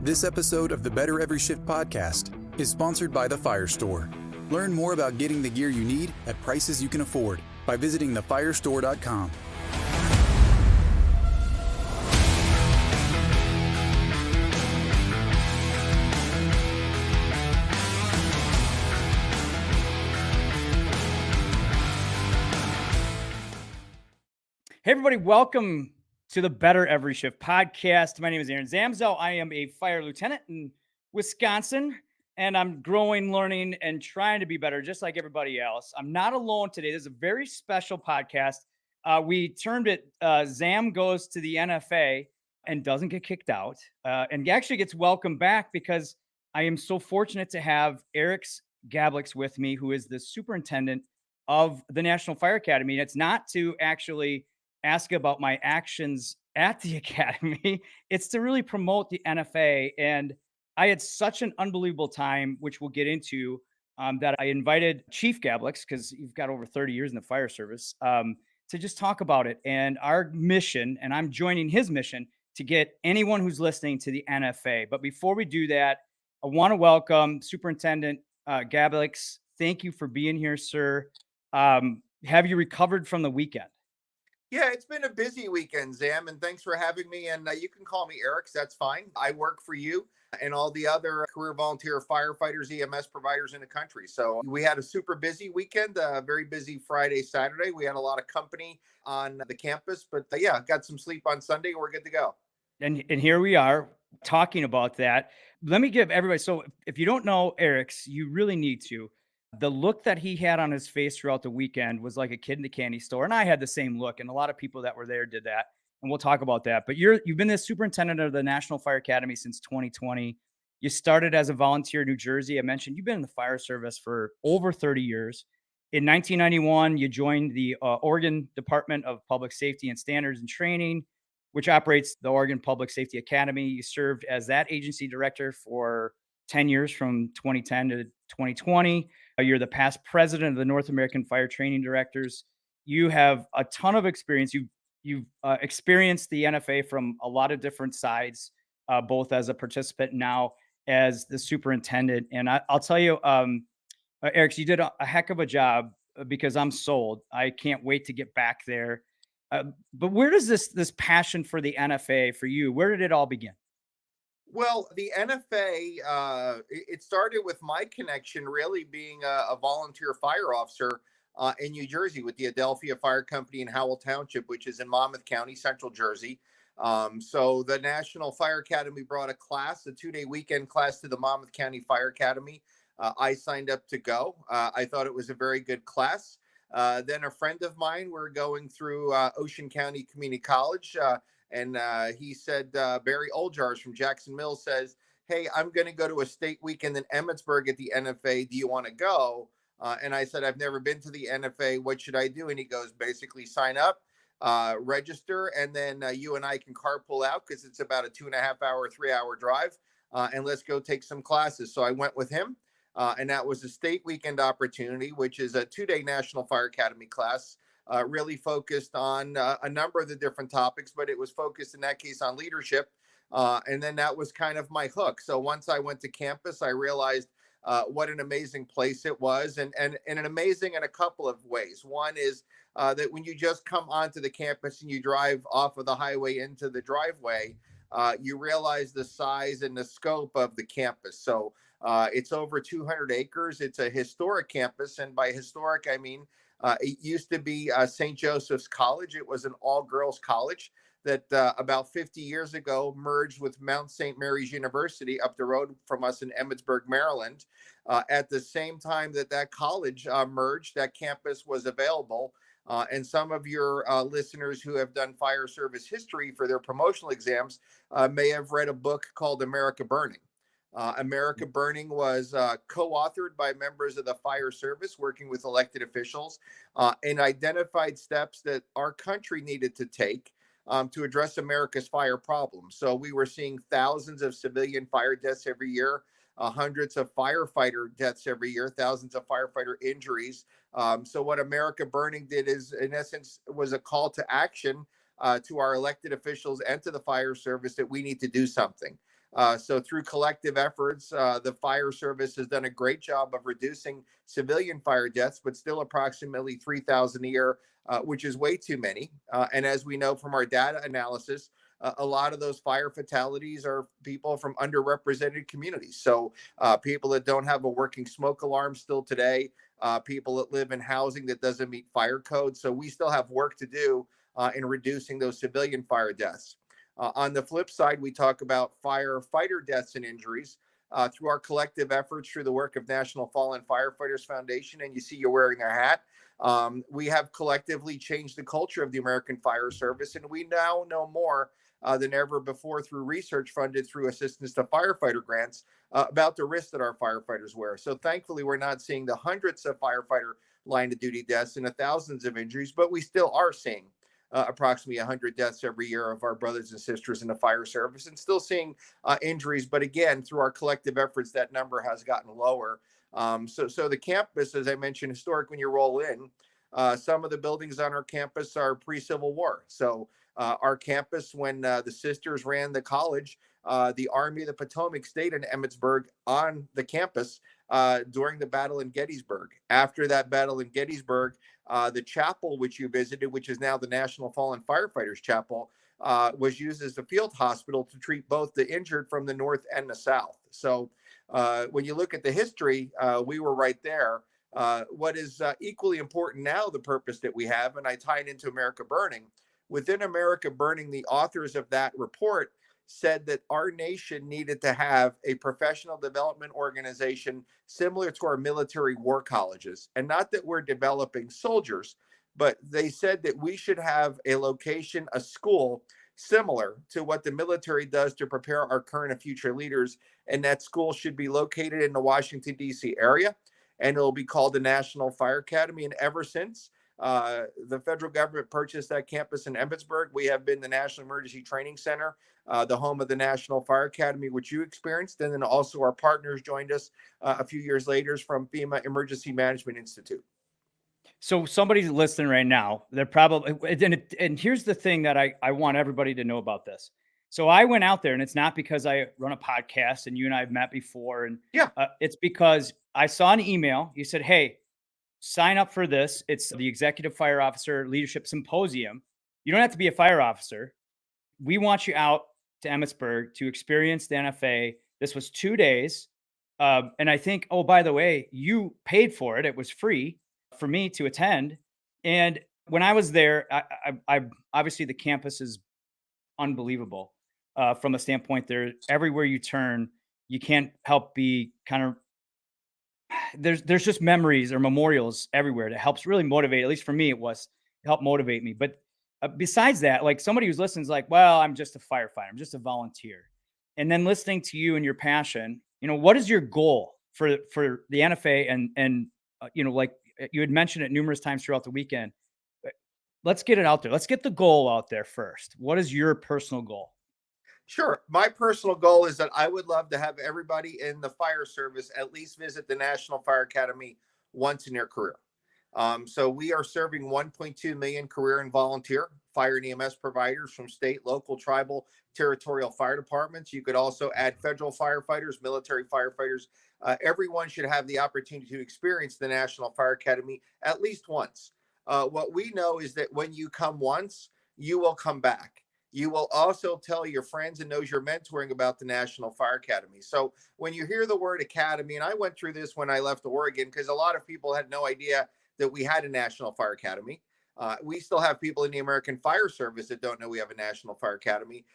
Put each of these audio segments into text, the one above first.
This episode of the Better Every Shift podcast is sponsored by The Fire Store. Learn more about getting the gear you need at prices you can afford by visiting thefirestore.com. Hey, everybody, welcome to the Better Every Shift podcast. My name is Aaron Zamzo. I am a fire lieutenant in Wisconsin, and I'm growing, learning, and trying to be better, just like everybody else. I'm not alone today. This is a very special podcast. We termed it Zam Goes to the NFA and doesn't get kicked out, and actually gets welcomed back because I am so fortunate to have Eriks Gabliks with me, who is the superintendent of the National Fire Academy. And it's not to actually ask about my actions at the academy. It's to really promote the NFA. And I had such an unbelievable time, which we'll get into, that I invited Chief Gabliks, because you've got over 30 years in the fire service, to just talk about it and our mission. And I'm joining his mission to get anyone who's listening to the NFA. But before we do that, I want to welcome Superintendent Gabliks. Thank you for being here, sir. Have you recovered from the weekend? Yeah, it's been a busy weekend, Zam, and thanks for having me. And you can call me Eriks. That's fine. I work for you and all the other career volunteer firefighters, EMS providers in the country. So we had a super busy weekend, a very busy Friday, Saturday. We had a lot of company on the campus, but yeah, got some sleep on Sunday. We're good to go. And here we are talking about that. Let me give everybody, so if you don't know Eriks, you really need to. The look that he had on his face throughout the weekend was like a kid in the candy store. And I had the same look. And a lot of people that were there did that. And we'll talk about that. But you've been the superintendent of the National Fire Academy since 2020. You started as a volunteer in New Jersey. I mentioned you've been in the fire service for over 30 years. In 1991, you joined the Oregon Department of Public Safety and Standards and Training, which operates the Oregon Public Safety Academy. You served as that agency director for 10 years, from 2010 to 2020. You're the past president of the North American Fire Training Directors. You have a ton of experience. You've experienced the NFA from a lot of different sides, both as a participant and now as the superintendent. And I'll tell you, Eriks, you did a heck of a job, because I'm sold. I can't wait to get back there. But where does this passion for the NFA for you? Where did it all begin? Well, the NFA, it started with my connection really being a volunteer fire officer in New Jersey with the Adelphia Fire Company in Howell Township, which is in Monmouth County, Central Jersey. So the National Fire Academy brought a class, a 2-day weekend class, to the Monmouth County Fire Academy. I signed up to go. I thought it was a very good class. Then a friend of mine, we're going through Ocean County Community College, and he said, Barry Oljars from Jackson Mills says, "Hey, I'm going to go to a state weekend in Emmitsburg at the NFA. Do you want to go?" And I said, "I've never been to the NFA. What should I do?" And he goes, "Basically sign up, register, and then you and I can carpool out, because it's about a 2.5-hour, 3-hour drive, and let's go take some classes." So I went with him, and that was a state weekend opportunity, which is a 2-day National Fire Academy class. Really focused on a number of the different topics, but it was focused in that case on leadership. And then that was kind of my hook. So once I went to campus, I realized what an amazing place it was, and an amazing in a couple of ways. One is that when you just come onto the campus and you drive off of the highway into the driveway, you realize the size and the scope of the campus. So it's over 200 acres. It's a historic campus. And by historic, I mean, it used to be St. Joseph's College. It was an all-girls college that about 50 years ago merged with Mount St. Mary's University up the road from us in Emmitsburg, Maryland. At the same time that college merged, that campus was available. And some of your listeners who have done fire service history for their promotional exams may have read a book called America Burning. America Burning was co-authored by members of the fire service working with elected officials, and identified steps that our country needed to take to address America's fire problems. So we were seeing thousands of civilian fire deaths every year, hundreds of firefighter deaths every year, thousands of firefighter injuries. So what America Burning did is, in essence, was a call to action to our elected officials and to the fire service that we need to do something. So through collective efforts, the fire service has done a great job of reducing civilian fire deaths, but still approximately 3,000 a year, which is way too many. And as we know from our data analysis, a lot of those fire fatalities are people from underrepresented communities. So people that don't have a working smoke alarm still today, people that live in housing that doesn't meet fire code. So we still have work to do in reducing those civilian fire deaths. On the flip side, we talk about firefighter deaths and injuries through our collective efforts through the work of National Fallen Firefighters Foundation. And you see you're wearing a hat. We have collectively changed the culture of the American Fire Service, and we now know more than ever before through research funded through assistance to firefighter grants about the risks that our firefighters wear. So thankfully, we're not seeing the hundreds of firefighter line of duty deaths and the thousands of injuries, but we still are seeing approximately 100 deaths every year of our brothers and sisters in the fire service, and still seeing injuries. But again, through our collective efforts, that number has gotten lower. So the campus, as I mentioned, historic when you roll in, some of the buildings on our campus are pre-Civil War. So our campus, when the sisters ran the college, the Army of the Potomac stayed in Emmitsburg on the campus during the battle in Gettysburg. After that battle in Gettysburg, the chapel which you visited, which is now the National Fallen Firefighters Chapel, was used as a field hospital to treat both the injured from the North and the South. So when you look at the history, we were right there. What is equally important now, the purpose that we have, and I tie it into America Burning. Within America Burning, the authors of that report said that our nation needed to have a professional development organization similar to our military war colleges. And not that we're developing soldiers, but they said that we should have a location, a school similar to what the military does to prepare our current and future leaders. And that school should be located in the Washington, D.C. area. And it'll be called the National Fire Academy. And ever since, the federal government purchased that campus in Emmitsburg, we have been the National Emergency Training Center, the home of the National Fire Academy, which you experienced. And then also our partners joined us a few years later from FEMA Emergency Management Institute. So somebody's listening right now. They're probably, and here's the thing that I want everybody to know about this. So I went out there, and it's not because I run a podcast and you and I have met before. And Yeah. It's because I saw an email. You said, hey, sign up for this. It's the Executive Fire Officer Leadership Symposium. You don't have to be a fire officer. We want you out to Emmitsburg to experience the NFA. This was 2 days. And I think, oh, by the way, you paid for it. It was free for me to attend. And when I was there, I obviously the campus is unbelievable from a standpoint there. Everywhere you turn, you can't help be kind of, there's just memories or memorials everywhere that helps really motivate. At least for me, it helped motivate me. But besides that, like somebody who's listening is like, well, I'm just a firefighter. I'm just a volunteer. And then listening to you and your passion, what is your goal for the NFA? And like you had mentioned it numerous times throughout the weekend. Let's get it out there. Let's get the goal out there first. What is your personal goal? Sure. My personal goal is that I would love to have everybody in the fire service at least visit the National Fire Academy once in their career. So we are serving 1.2 million career and volunteer fire and EMS providers from state, local, tribal, territorial fire departments. You could also add federal firefighters, military firefighters. Everyone should have the opportunity to experience the National Fire Academy at least once. What we know is that when you come once, you will come back. You will also tell your friends and those you're mentoring about the National Fire Academy. So when you hear the word academy, and I went through this when I left Oregon, because a lot of people had no idea that we had a National Fire Academy. We still have people in the American Fire Service that don't know we have a National Fire Academy.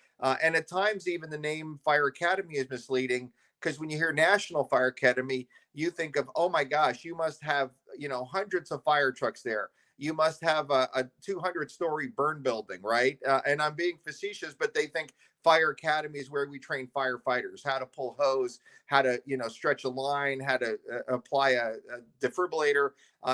And at times, even the name Fire Academy is misleading, because when you hear National Fire Academy, you think of, oh my gosh, you must have, hundreds of fire trucks there. You must have a 200-story burn building, right? And I'm being facetious, but they think Fire Academy is where we train firefighters, how to pull hose, how to, stretch a line, how to apply a defibrillator.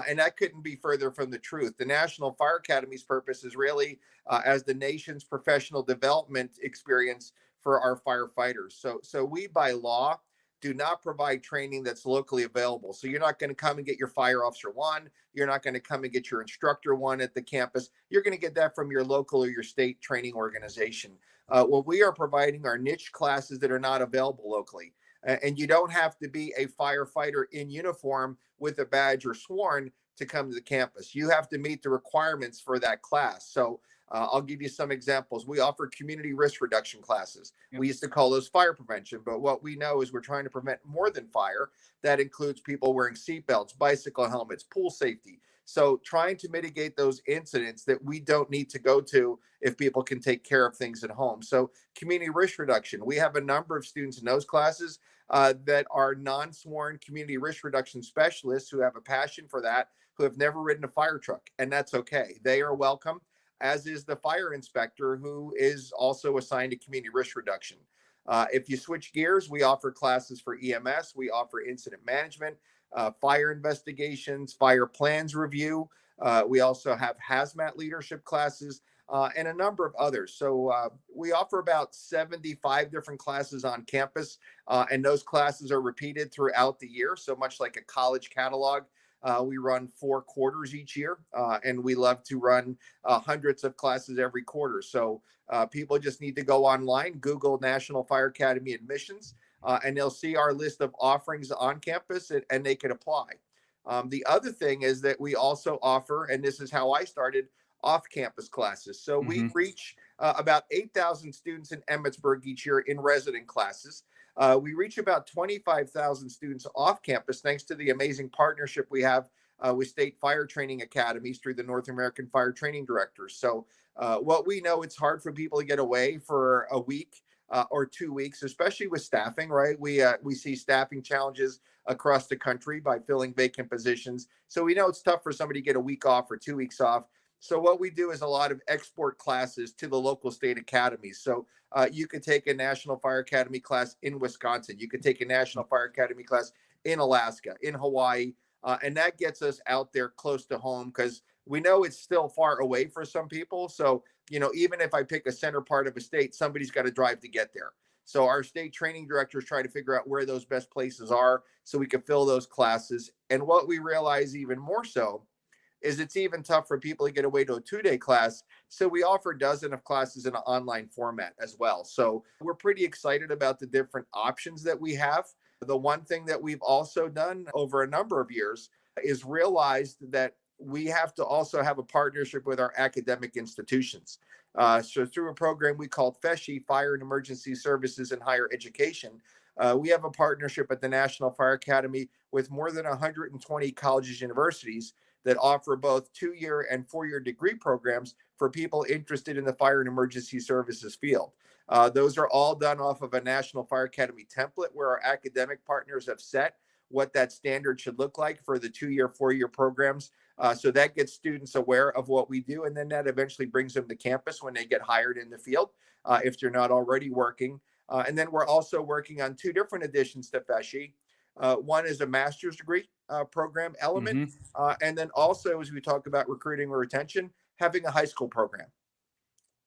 And that couldn't be further from the truth. The National Fire Academy's purpose is really as the nation's professional development experience for our firefighters. So we, by law, do not provide training that's locally available. So you're not going to come and get your fire officer one. You're not going to come and get your instructor one at the campus. You're going to get that from your local or your state training organization. What we are providing are niche classes that are not available locally. And you don't have to be a firefighter in uniform with a badge or sworn to come to the campus. You have to meet the requirements for that class. So I'll give you some examples. We offer community risk reduction classes. Yep. We used to call those fire prevention, but what we know is we're trying to prevent more than fire. That includes people wearing seatbelts, bicycle helmets, pool safety. So trying to mitigate those incidents that we don't need to go to if people can take care of things at home. So community risk reduction, we have a number of students in those classes that are non-sworn community risk reduction specialists who have a passion for that, who have never ridden a fire truck, and that's okay. They are welcome, as is the fire inspector, who is also assigned to community risk reduction. If you switch gears, we offer classes for EMS. We offer incident management, fire investigations, fire plans review. We also have hazmat leadership classes and a number of others. So we offer about 75 different classes on campus, and those classes are repeated throughout the year. So much like a college catalog, we run 4 quarters each year, and we love to run hundreds of classes every quarter. So people just need to go online, Google National Fire Academy admissions, and they'll see our list of offerings on campus, and they can apply. The other thing is that we also offer, and this is how I started, off-campus classes. So we reach about 8,000 students in Emmitsburg each year in resident classes. We reach about 25,000 students off campus thanks to the amazing partnership we have with state fire training academies through the North American Fire Training Directors. So what we know, it's hard for people to get away for a week or 2 weeks, especially with staffing, right? We see staffing challenges across the country by filling vacant positions. So we know it's tough for somebody to get a week off or 2 weeks off. So what we do is a lot of export classes to the local state academies. So you could take a National Fire Academy class in Wisconsin. You could take a National Fire Academy class in Alaska, in Hawaii. And that gets us out there close to home, because we know it's still far away for some people. So, even if I pick a center part of a state, somebody's got to drive to get there. So our state training directors try to figure out where those best places are so we can fill those classes. And what we realize even more so is it's even tough for people to get away to a 2-day class. So we offer a dozen of classes in an online format as well. So we're pretty excited about the different options that we have. The one thing that we've also done over a number of years is realized that we have to also have a partnership with our academic institutions. So through a program we call FESHE, Fire and Emergency Services in Higher Education, we have a partnership at the National Fire Academy with more than 120 colleges and universities that offer both 2-year and 4-year degree programs for people interested in the fire and emergency services field. Those are all done off of a National Fire Academy template where our academic partners have set what that standard should look like for the 2-year, 4-year programs. So that gets students aware of what we do, and then that eventually brings them to campus when they get hired in the field, if they're not already working. And then we're also working on 2 different additions to FESHE. One is a master's degree program element. And then also, as we talk about recruiting or retention, having a high school program.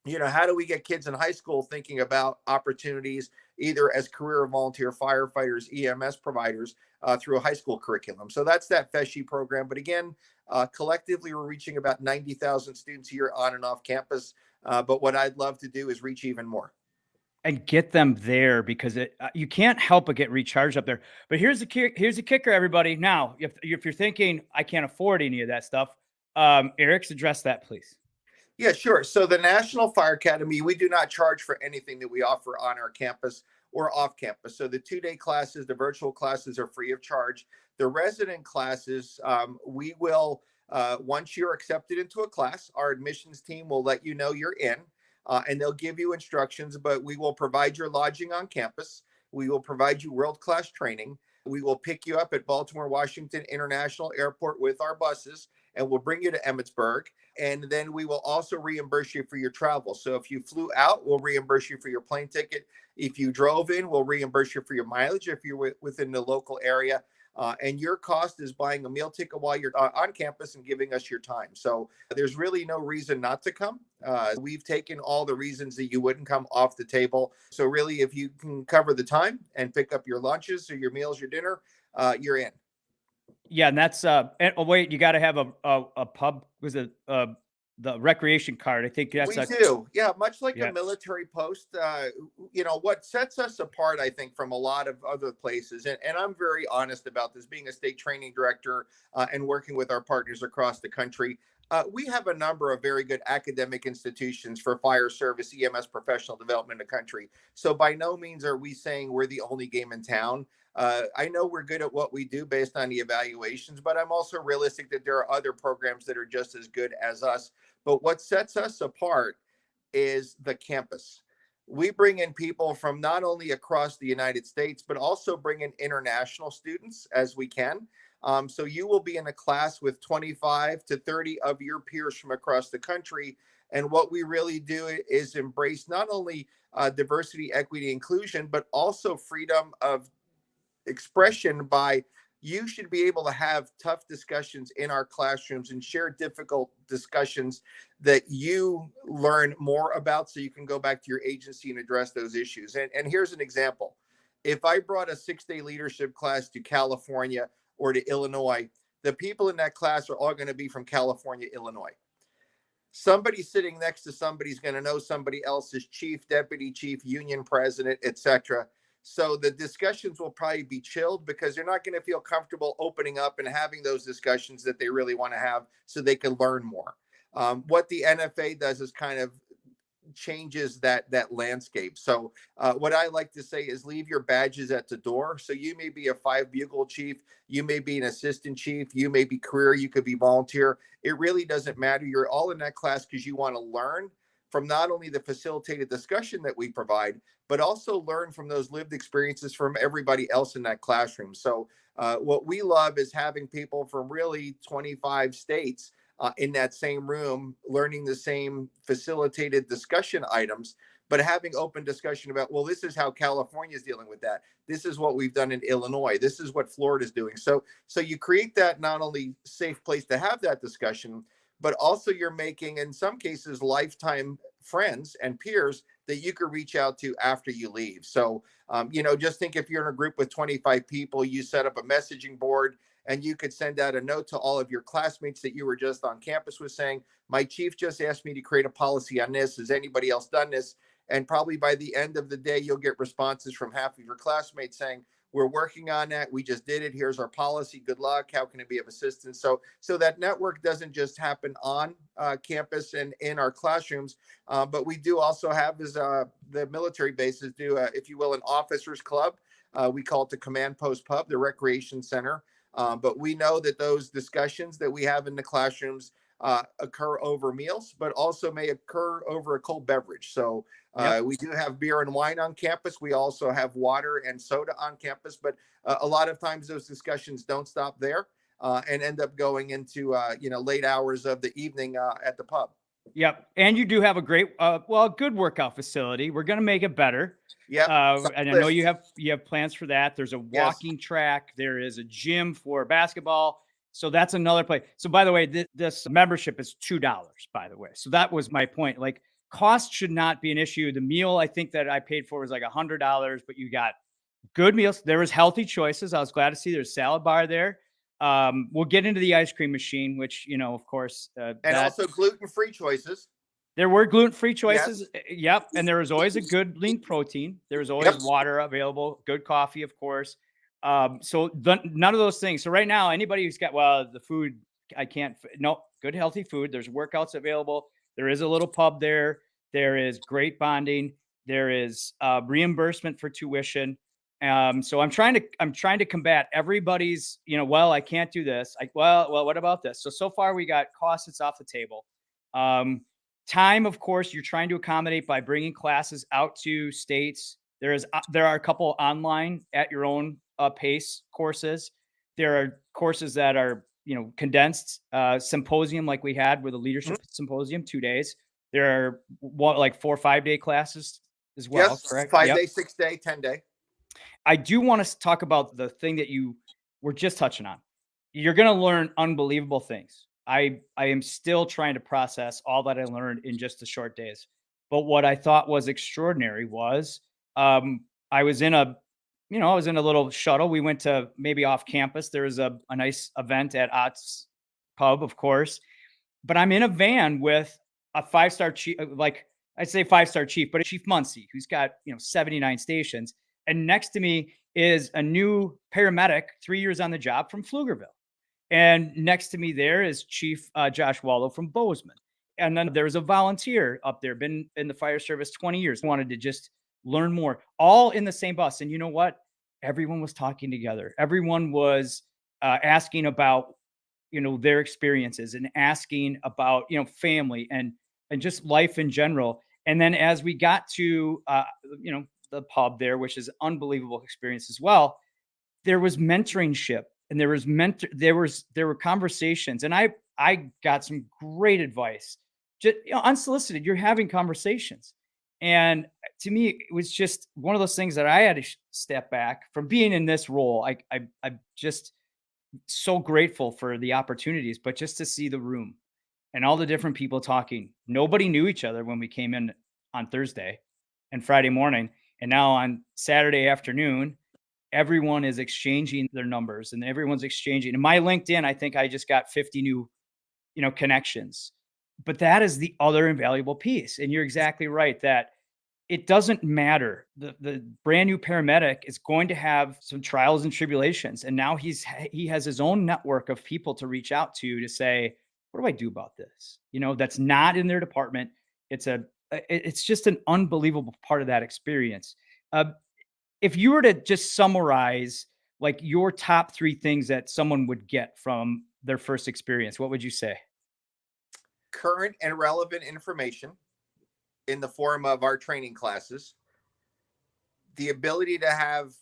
How do we get kids in high school thinking about opportunities either as career or volunteer firefighters, EMS providers through a high school curriculum? So that's that FESHE program. But again, collectively, we're reaching about 90,000 students here on and off campus. But what I'd love to do is reach even more. And get them there, because you can't help but get recharged up there. But here's the kicker, everybody. Now, if you're thinking I can't afford any of that stuff, Eriks, address that, please. Yeah, sure. So the National Fire Academy, we do not charge for anything that we offer on our campus or off campus. So the 2-day classes, the virtual classes are free of charge. The resident classes, we will, once you're accepted into a class, our admissions team will let you know you're in. And they'll give you instructions, but we will provide your lodging on campus. We will provide you world-class training. We will pick you up at Baltimore Washington International Airport with our buses, and we'll bring you to Emmitsburg. And then we will also reimburse you for your travel. So if you flew out, we'll reimburse you for your plane ticket. If you drove in, we'll reimburse you for your mileage if you're within the local area. And your cost is buying a meal ticket while you're on campus and giving us your time. So there's really no reason not to come. We've taken all the reasons that you wouldn't come off the table. So really, if you can cover the time and pick up your lunches or your meals, your dinner, you're in. Yeah, and that's wait, you got to have a pub. Was it the recreation card? I think that's We do. Yeah, much like yeah. a military post. What sets us apart, I think, from a lot of other places, and I'm very honest about this, being a state training director and working with our partners across the country. We have a number of very good academic institutions for fire service, EMS professional development in the country. So by no means are we saying we're the only game in town. I know we're good at what we do based on the evaluations, but I'm also realistic that there are other programs that are just as good as us. But what sets us apart is the campus. We bring in people from not only across the United States, but also bring in international students as we can. So you will be in a class with 25 to 30 of your peers from across the country. And what we really do is embrace not only diversity, equity, inclusion, but also freedom of expression by you should be able to have tough discussions in our classrooms and share difficult discussions that you learn more about so you can go back to your agency and address those issues. And here's an example. If I brought a 6-day leadership class to California or to Illinois, the people in that class are all going to be from California, Illinois. Somebody sitting next to somebody's going to know somebody else's chief, deputy chief, union president, etc. So the discussions will probably be chilled because they're not going to feel comfortable opening up and having those discussions that they really want to have so they can learn more. What the NFA does is kind of changes that landscape. So what I like to say is leave your badges at the door. So you may be a 5 bugle chief, you may be an assistant chief, you may be career, you could be volunteer. It really doesn't matter. You're all in that class because you want to learn from not only the facilitated discussion that we provide, but also learn from those lived experiences from everybody else in that classroom. So what we love is having people from really 25 states in that same room, learning the same facilitated discussion items, but having open discussion about, well, this is how California is dealing with that. This is what we've done in Illinois. This is what Florida is doing. So you create that not only safe place to have that discussion, but also you're making, in some cases, lifetime friends and peers that you could reach out to after you leave. So, just think if you're in a group with 25 people, you set up a messaging board and you could send out a note to all of your classmates that you were just on campus with saying, my chief just asked me to create a policy on this. Has anybody else done this? And probably by the end of the day, you'll get responses from half of your classmates saying, we're working on that. We just did it. Here's our policy. Good luck. How can it be of assistance? So that network doesn't just happen on campus and in our classrooms, but we do also have, as the military bases do, if you will, an officers club. We call it the Command Post Pub, the recreation center. But we know that those discussions that we have in the classrooms occur over meals, but also may occur over a cold beverage. So we do have beer and wine on campus. We also have water and soda on campus, but a lot of times those discussions don't stop there and end up going into late hours of the evening at the pub. Yep. And you do have a great, good workout facility. We're going to make it better. Yeah. And I know you have plans for that. There's a walking track. There is a gym for basketball. So that's another place. So by the way, this membership is $2, by the way. So that was my point. Like, cost should not be an issue. The meal I think that I paid for was like $100, but you got good meals. There was healthy choices. I was glad to see there's a salad bar there. We'll get into the ice cream machine, which, of course. And also gluten-free choices. There were gluten-free choices. Yes. Yep. And there was always a good lean protein. There was always water available, good coffee, of course. So none of those things. So right now, anybody who's got, the food, good healthy food. There's workouts available. There is a little pub there. There is great bonding. There is reimbursement for tuition. So I'm trying to combat everybody's, I can't do this. What about this? So far we got costs that's off the table. Time, of course, you're trying to accommodate by bringing classes out to states. There are a couple online at your own pace courses. There are courses that are, condensed symposium like we had with a leadership symposium, 2 days. There are 4 or 5 day classes as well. Yes, correct? 5 day, 6 day, 10 day. I do want to talk about the thing that you we're just touching on. You're going to learn unbelievable things. I am still trying to process all that I learned in just the short days. But what I thought was extraordinary was I was in a, I was in a little shuttle. We went to maybe off campus. There was a nice event at Ott's Pub, of course. But I'm in a van with a 5-star chief, like I'd say 5-star chief, but a Chief Muncie, who's got, 79 stations. And next to me is a new paramedic, 3 years on the job from Pflugerville. And next to me there is Chief Josh Wallow from Bozeman. And then there's a volunteer up there, been in the fire service 20 years, wanted to just learn more, all in the same bus. And you know what? Everyone was talking together. Everyone was asking about, their experiences and asking about, family and just life in general. And then as we got to, the pub there, which is an unbelievable experience as well, there was mentorship and there were conversations, and I got some great advice. Just unsolicited, you're having conversations. And to me, it was just one of those things that I had to step back from being in this role. I'm just so grateful for the opportunities, but just to see the room and all the different people talking. Nobody knew each other when we came in on Thursday and Friday morning. And now on Saturday afternoon, everyone is exchanging their numbers and everyone's exchanging. In my LinkedIn, I think I just got 50 new, connections. But that is the other invaluable piece. And you're exactly right that it doesn't matter. The brand new paramedic is going to have some trials and tribulations. And now he has his own network of people to reach out to say, what do I do about this? That's not in their department. It's just an unbelievable part of that experience. If you were to just summarize like your top 3 things that someone would get from their first experience, what would you say? Current and relevant information in the form of our training classes, the ability to have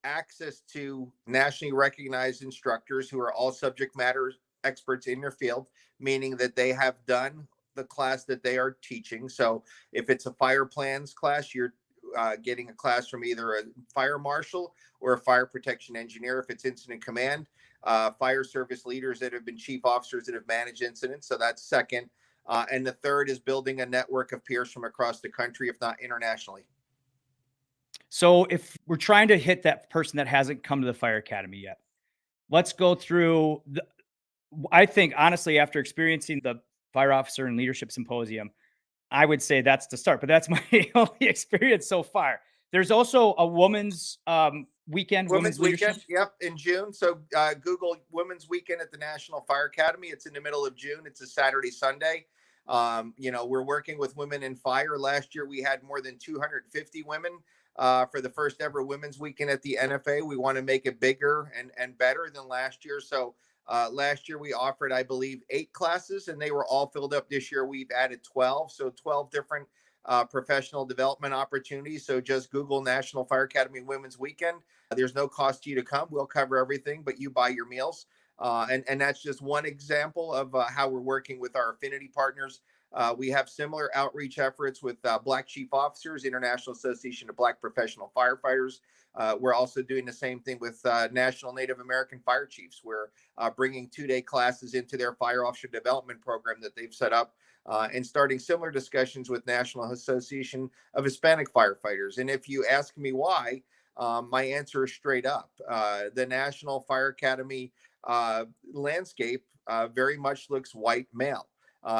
access to nationally recognized instructors who are all subject matter experts in their field, meaning that they have done the class that they are teaching. So if it's a fire plans class, you're getting a class from either a fire marshal or a fire protection engineer. If it's incident command, fire service leaders that have been chief officers that have managed incidents. So that's second. And the third is building a network of peers from across the country, if not internationally. So if we're trying to hit that person that hasn't come to the fire academy yet, let's go through I think honestly, after experiencing the fire officer and leadership symposium, I would say that's the start, but that's my only experience so far. There's also a women's weekend. Women's leadership. weekend, yep, in June. So Google Women's Weekend at the National Fire Academy. It's in the middle of June. It's a Saturday, Sunday. We're working with women in fire. Last year, we had more than 250 women for the first ever Women's Weekend at the NFA. We want to make it bigger and better than last year. So last year we offered, I believe, 8 classes, and they were all filled up. This year we've added 12. So 12 different professional development opportunities. So just Google National Fire Academy Women's Weekend. There's no cost to you to come. We'll cover everything, but you buy your meals. And that's just one example of how we're working with our affinity partners. We have similar outreach efforts with Black Chief Officers, International Association of Black Professional Firefighters. We're also doing the same thing with National Native American Fire Chiefs. We're bringing 2-day classes into their fire officer development program that they've set up, and starting similar discussions with National Association of Hispanic Firefighters. And if you ask me why, my answer is straight up. The National Fire Academy landscape very much looks white male.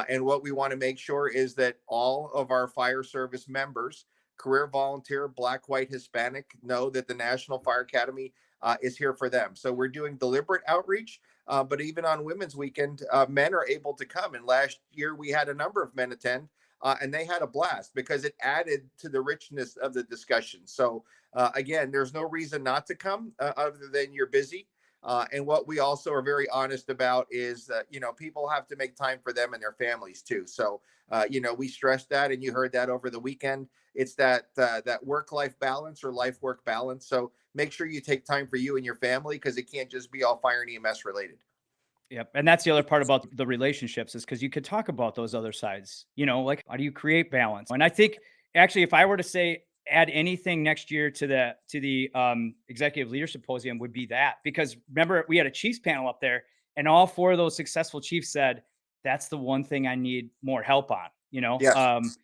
And what we want to make sure is that all of our fire service members, career volunteer, Black, white, Hispanic, know that the National Fire Academy is here for them. So we're doing deliberate outreach, but even on Women's Weekend, men are able to come. And last year we had a number of men attend, and they had a blast because it added to the richness of the discussion. So again, there's no reason not to come other than you're busy. And what we also are very honest about is that, people have to make time for them and their families too. So, we stress that, and you heard that over the weekend. It's that work-life balance or life-work balance. So make sure you take time for you and your family, because it can't just be all fire and EMS related. Yep. And that's the other part about the relationships, is because you could talk about those other sides, like how do you create balance? And I think actually, if I were to say add anything next year to the executive leadership symposium would be that, because remember we had a chiefs panel up there, and all 4 of those successful chiefs said that's the one thing I need more help on. Yes.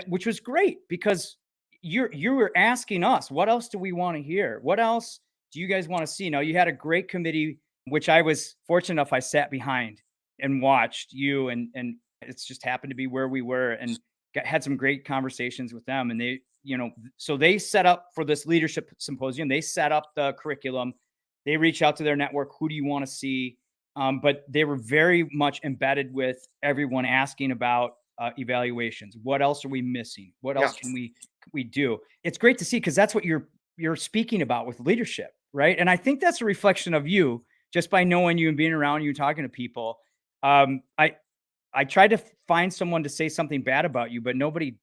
Which was great, because you were asking us, what else do we want to hear? What else do you guys want to see? Now, you had a great committee, which I was fortunate enough I sat behind and watched you, and it's just happened to be where we were, and had some great conversations with them. And they, so they set up for this leadership symposium. They set up the curriculum. They reach out to their network. Who do you want to see? But they were very much embedded with everyone asking about evaluations. What else are we missing? What else can we do? It's great to see, because that's what you're speaking about with leadership, right? And I think that's a reflection of you, just by knowing you and being around you and talking to people. I tried to find someone to say something bad about you, but nobody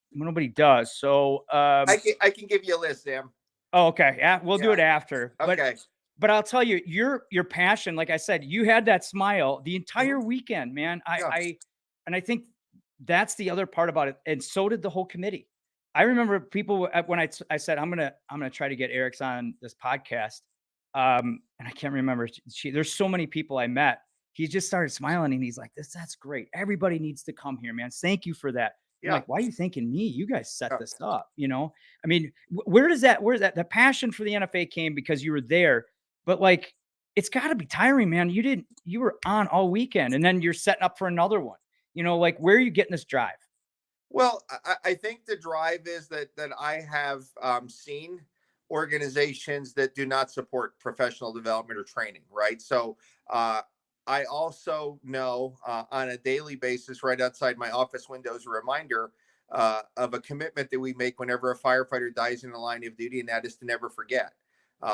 does. So I can give you a list, Sam. Oh, okay. We'll do it after. Okay. But I'll tell you, your passion, like I said, you had that smile the entire weekend, man. And I think that's the other part about it. And so did the whole committee. I remember people when I said, I'm gonna try to get Eriks on this podcast. And I can't remember. There's so many people I met. He just started smiling, and he's like, that's great. Everybody needs to come here, man. Thank you for that. I'm like, why are you thanking me? You guys set this up, I mean, where's that the passion for the NFA came because you were there, but like, it's gotta be tiring, man. You were on all weekend, and then you're setting up for another one, like, where are you getting this drive? Well, I think the drive is that I have seen organizations that do not support professional development or training, right? So I also know on a daily basis, right outside my office window, is a reminder of a commitment that we make whenever a firefighter dies in the line of duty, and that is to never forget.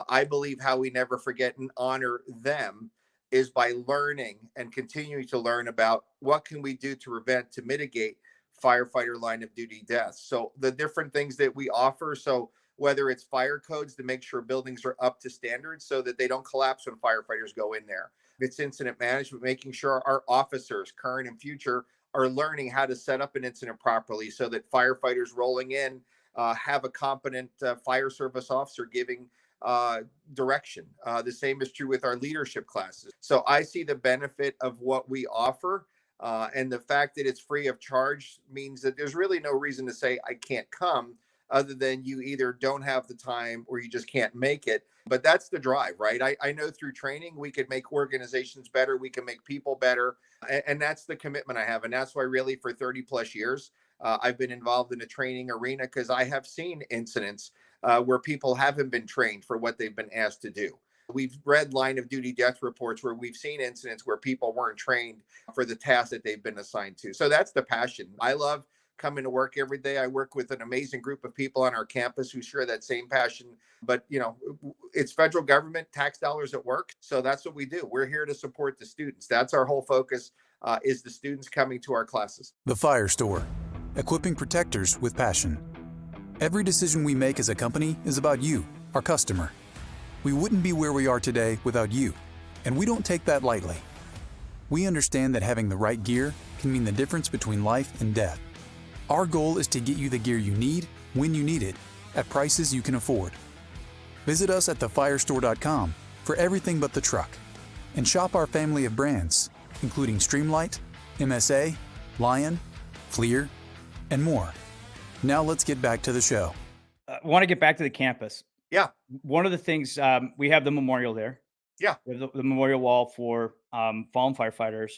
I believe how we never forget and honor them is by learning and continuing to learn about what can we do to prevent, to mitigate firefighter line of duty deaths. So the different things that we offer, so whether it's fire codes to make sure buildings are up to standards so that they don't collapse when firefighters go in there. It's incident management, making sure our officers, current and future, are learning how to set up an incident properly so that firefighters rolling in have a competent fire service officer giving direction. The same is true with our leadership classes. So I see the benefit of what we offer. And the fact that it's free of charge means that there's really no reason to say I can't come, other than you either don't have the time or you just can't make it. But that's the drive, right? I know through training, we could make organizations better. We can make people better. And that's the commitment I have. And that's why really for 30 plus years, I've been involved in the training arena, because I have seen incidents where people haven't been trained for what they've been asked to do. We've read line of duty death reports where we've seen incidents where people weren't trained for the task that they've been assigned to. So that's the passion. I love coming to work every day. I work with an amazing group of people on our campus who share that same passion. But, it's federal government, tax dollars at work. So that's what we do. We're here to support the students. That's our whole focus, is the students coming to our classes. The Fire Store, equipping protectors with passion. Every decision we make as a company is about you, our customer. We wouldn't be where we are today without you, and we don't take that lightly. We understand that having the right gear can mean the difference between life and death. Our goal is to get you the gear you need, when you need it, at prices you can afford. Visit us at thefirestore.com for everything but the truck, and shop our family of brands, including Streamlight, MSA, Lion, FLIR, and more. Now let's get back to the show. I want to get back to the campus. Yeah. One of the things, we have the memorial there. Yeah. We have the memorial wall for fallen firefighters.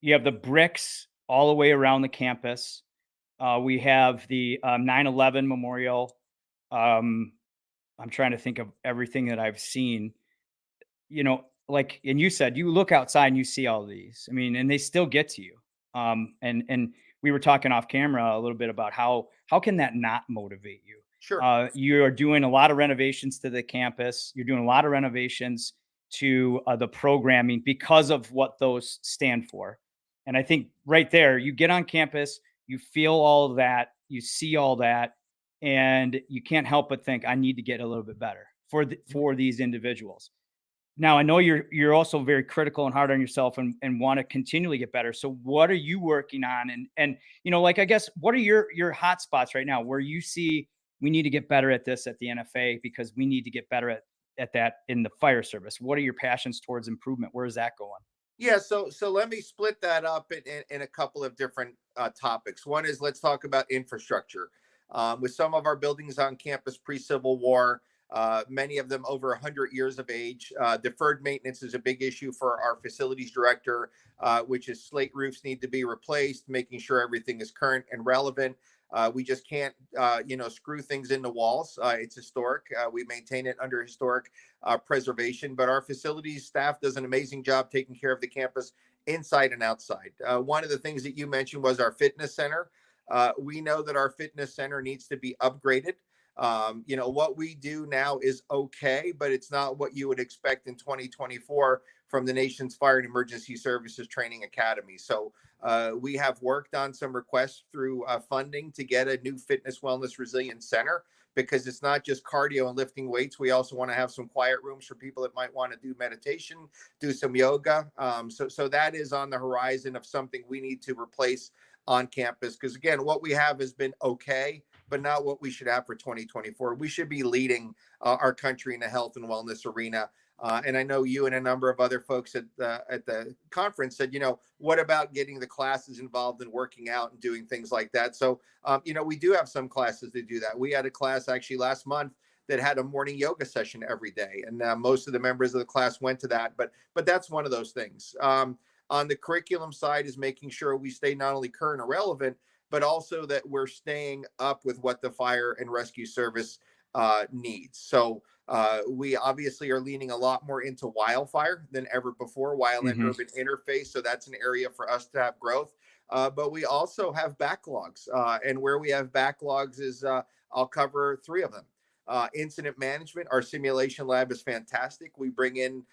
You have the bricks all the way around the campus. We have the 9/11 memorial. I'm trying to think of everything that I've seen, like, and you said, you look outside and you see all of these. I mean, and they still get to you. And we were talking off camera a little bit about how can that not motivate you? Sure. You are doing a lot of renovations to the campus. You're doing a lot of renovations to the programming because of what those stand for. And I think right there, you get on campus, you feel all of that, you see all that, and you can't help but think, I need to get a little bit better for these individuals. Now, I know you're also very critical and hard on yourself and want to continually get better. So what are you working on? And like, I guess, what are your hot spots right now where you see we need to get better at this at the NFA because we need to get better at that in the fire service. What are your passions towards improvement? Where is that going? Yeah, so let me split that up in a couple of different topics. One is, let's talk about infrastructure. With some of our buildings on campus pre-Civil War, many of them over 100 years of age, deferred maintenance is a big issue for our facilities director, which is slate roofs need to be replaced, making sure everything is current and relevant. We just can't, screw things into walls. It's historic. We maintain it under historic preservation, but our facilities staff does an amazing job taking care of the campus inside and outside. One of the things that you mentioned was our fitness center. We know that our fitness center needs to be upgraded. What we do now is okay, but it's not what you would expect in 2024 from the nation's fire and emergency services training academy. So we have worked on some requests through funding to get a new fitness, wellness, resilience center, because it's not just cardio and lifting weights. We also want to have some quiet rooms for people that might want to do meditation, do some yoga. So that is on the horizon of something we need to replace on campus. Because again, what we have has been okay, but not what we should have for 2024. We should be leading our country in the health and wellness arena. And I know you and a number of other folks at the conference said, what about getting the classes involved in working out and doing things like that? So, we do have some classes that do that. We had a class actually last month that had a morning yoga session every day. And most of the members of the class went to that. But that's one of those things. On the curriculum side is making sure we stay not only current or relevant, but also that we're staying up with what the fire and rescue service needs. So we obviously are leaning a lot more into wildfire than ever before, wild and urban interface. So that's an area for us to have growth. But we also have backlogs. And where we have backlogs is, I'll cover three of them. Incident management, our simulation lab is fantastic. We bring in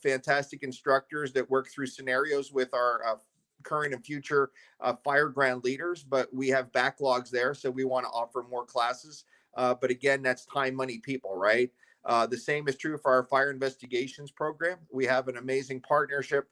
fantastic instructors that work through scenarios with our current and future fire ground leaders, but we have backlogs there. So we want to offer more classes. But again, that's time, money, people, right? The same is true for our fire investigations program. We have an amazing partnership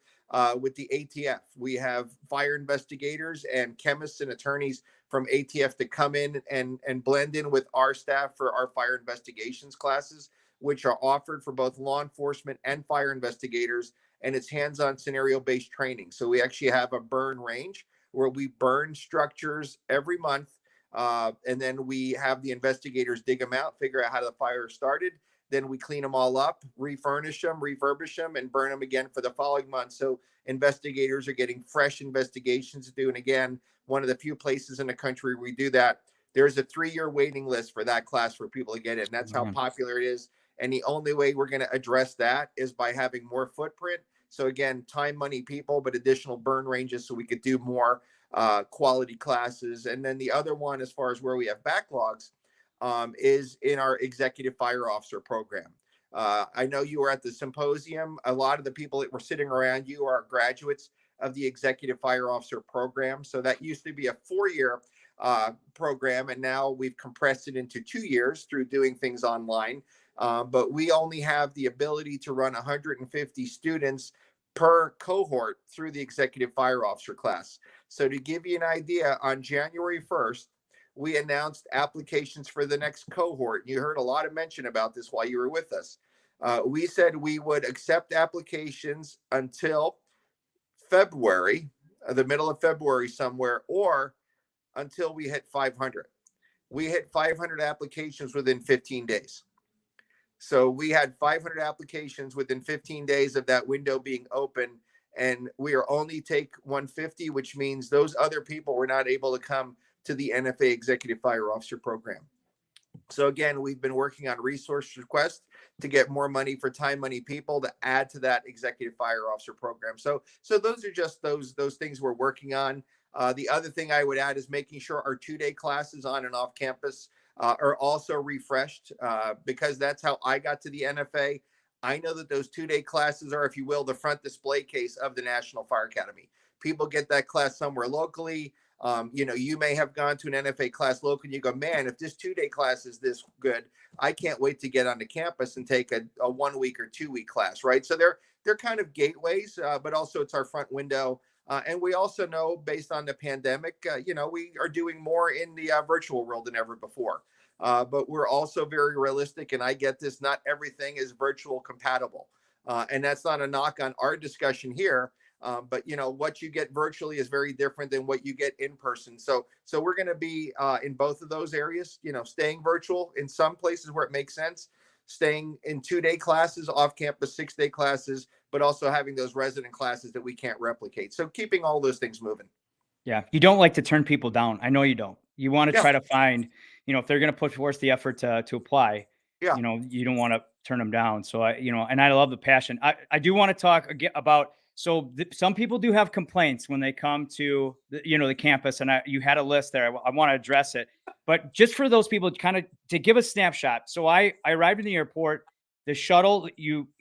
with the ATF. We have fire investigators and chemists and attorneys from ATF to come in and blend in with our staff for our fire investigations classes, which are offered for both law enforcement and fire investigators. And it's hands-on scenario-based training. So we actually have a burn range where we burn structures every month. And then we have the investigators dig them out, figure out how the fire started. Then we clean them all up, refurnish them, refurbish them, and burn them again for the following month. So investigators are getting fresh investigations to do. And again, one of the few places in the country we do that. There's a 3-year waiting list for that class for people to get in. That's how popular it is. And the only way we're going to address that is by having more footprint. So again, time, money, people, but additional burn ranges so we could do more quality classes. And then the other one, as far as where we have backlogs, is in our executive fire officer program. I know you were at the symposium. A lot of the people that were sitting around you are graduates of the executive fire officer program. So that used to be a 4-year program, and now we've compressed it into 2 years through doing things online. But we only have the ability to run 150 students per cohort through the executive fire officer class. So to give you an idea, on January 1st, we announced applications for the next cohort. You heard a lot of mention about this while you were with us. We said we would accept applications until February, the middle of February somewhere, or until we hit 500. We hit 500 applications within 15 days. So we had 500 applications within 15 days of that window being open, and we are only take 150, which means those other people were not able to come to the NFA Executive Fire Officer Program. So again, we've been working on resource requests to get more money for time, money, people to add to that Executive Fire Officer Program. So those are just those things we're working on. The other thing I would add is making sure our 2-day classes on and off campus are also refreshed, because that's how I got to the NFA. I know that those 2-day classes are, if you will, the front display case of the National Fire Academy. People get that class somewhere locally. You may have gone to an NFA class locally and you go, man, if this 2-day class is this good, I can't wait to get onto campus and take a 1-week or 2-week class, right? So they're kind of gateways, but also it's our front window. And we also know, based on the pandemic, we are doing more in the virtual world than ever before. but we're also very realistic. And I get this, not everything is virtual compatible. And that's not a knock on our discussion here. But what you get virtually is very different than what you get in person. So we're going to be in both of those areas, staying virtual in some places where it makes sense, staying in 2-day classes, off campus 6-day classes, but also having those resident classes that we can't replicate. So keeping all those things moving. Yeah. You don't like to turn people down. I know you don't. You want to Yeah. try to find, if they're going to put forth the effort to apply, Yeah. you don't want to turn them down. So and I love the passion. I do want to talk about, so some people do have complaints when they come to the campus, and you had a list there. I want to address it, but just for those people kind of to give a snapshot. So I arrived in the airport, the shuttle,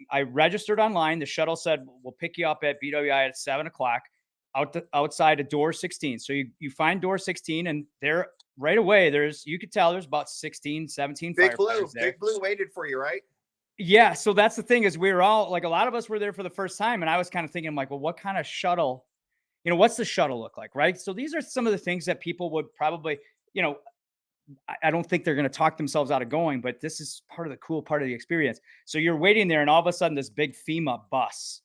I registered online. The shuttle said, we'll pick you up at BWI at 7:00. Outside of door 16. So you find door 16, and there right away, you could tell there's about 16, 17 firefighters there. Big Blue waited for you, right? Yeah. So that's the thing, is we were all like, a lot of us were there for the first time. And I was kind of thinking like, well, what kind of shuttle, what's the shuttle look like? Right. So these are some of the things that people would probably, I don't think they're going to talk themselves out of going, but this is part of the cool part of the experience. So you're waiting there, and all of a sudden this big FEMA bus,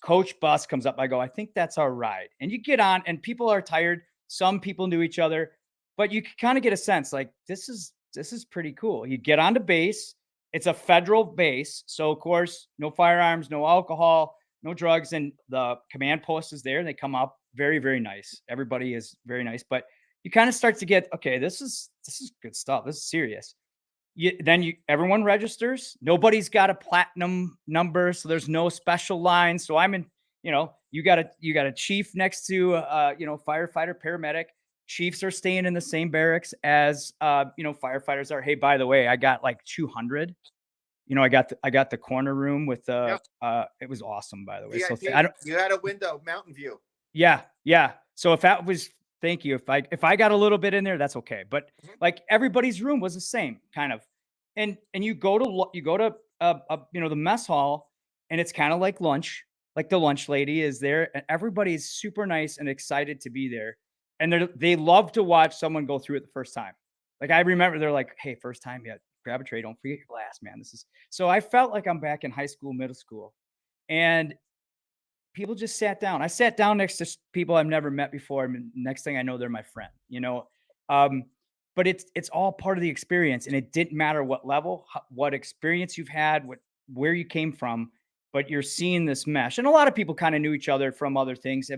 coach bus comes up. I go, I think that's our ride. And you get on, and people are tired. Some people knew each other, but you can kind of get a sense like, this is pretty cool. You get onto base. It's a federal base. So of course, no firearms, no alcohol, no drugs. And the command post is there. They come up very, very nice. Everybody is very nice, but you kind of start to get, okay, this is good stuff. This is serious. Everyone registers. Nobody's got a platinum number, so there's no special line. So I'm in, you got a chief next to firefighter, paramedic. Chiefs are staying in the same barracks as firefighters are. Hey, by the way, I got like 200. I got the corner room with the it was awesome, by the way. VIP, So you had a window, mountain view. Yeah. So thank you. If I got a little bit in there, that's okay. But like everybody's room was the same kind of, and you go to the mess hall, and it's kind of like lunch. Like the lunch lady is there, and everybody's super nice and excited to be there. And they love to watch someone go through it the first time. Like I remember they're like, hey, first time yet, grab a tray. Don't forget your glass, man. So I felt like I'm back in high school, middle school, and people just sat down. I sat down next to people I've never met before. I mean, next thing I know, they're my friend, but it's all part of the experience, and it didn't matter what level, what experience you've had, where you came from, but you're seeing this mesh. And a lot of people kind of knew each other from other things,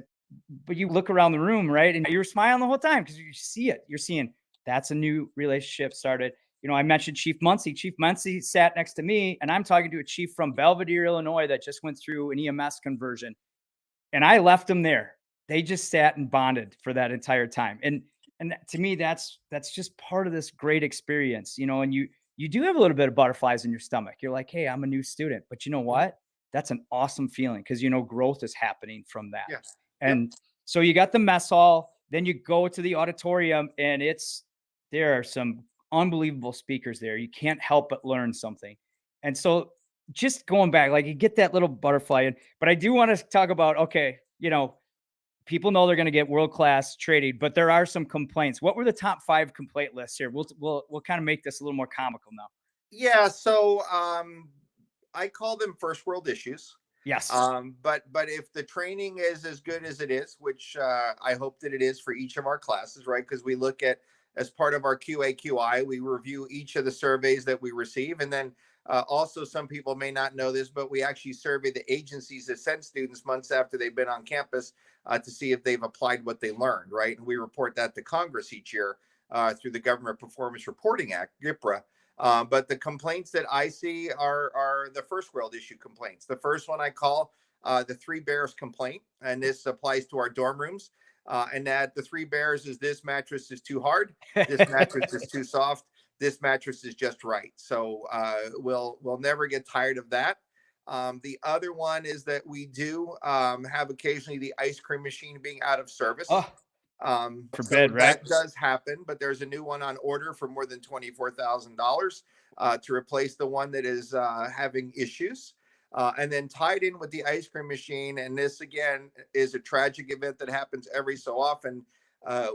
but you look around the room, right? And you're smiling the whole time because you see it. You're seeing that's a new relationship started. I mentioned Chief Muncie. Chief Muncie sat next to me, and I'm talking to a chief from Belvedere, Illinois, that just went through an EMS conversion. And I left them there. They just sat and bonded for that entire time. And to me, that's just part of this great experience, and you do have a little bit of butterflies in your stomach. You're like, hey, I'm a new student, but you know what? That's an awesome feeling, because, growth is happening from that. Yeah. And so you got the mess hall, then you go to the auditorium, and there are some unbelievable speakers there. You can't help but learn something. And so just going back, like you get that little butterfly in, but I do want to talk about, okay, people know they're going to get world-class training, but there are some complaints. What were the top 5 complaint lists here? We'll kind of make this a little more comical now. Yeah. So, I call them first world issues. Yes. But if the training is as good as it is, which, I hope that it is for each of our classes, right? Because we look at, as part of our QA/QI, we review each of the surveys that we receive. And then also, some people may not know this, but we actually survey the agencies that send students months after they've been on campus to see if they've applied what they learned, right? And we report that to Congress each year through the Government Performance Reporting Act, GPRA. But the complaints that I see are the first world issue complaints. The first one I call the 3 bears complaint, and this applies to our dorm rooms. And that the 3 bears is, this mattress is too hard, this mattress is too soft, this mattress is just right. So we'll never get tired of that. The other one is that we do have occasionally the ice cream machine being out of service. Forbid, so right? That does happen, but there's a new one on order for more than $24,000 to replace the one that is having issues. And then tied in with the ice cream machine, and this again is a tragic event that happens every so often.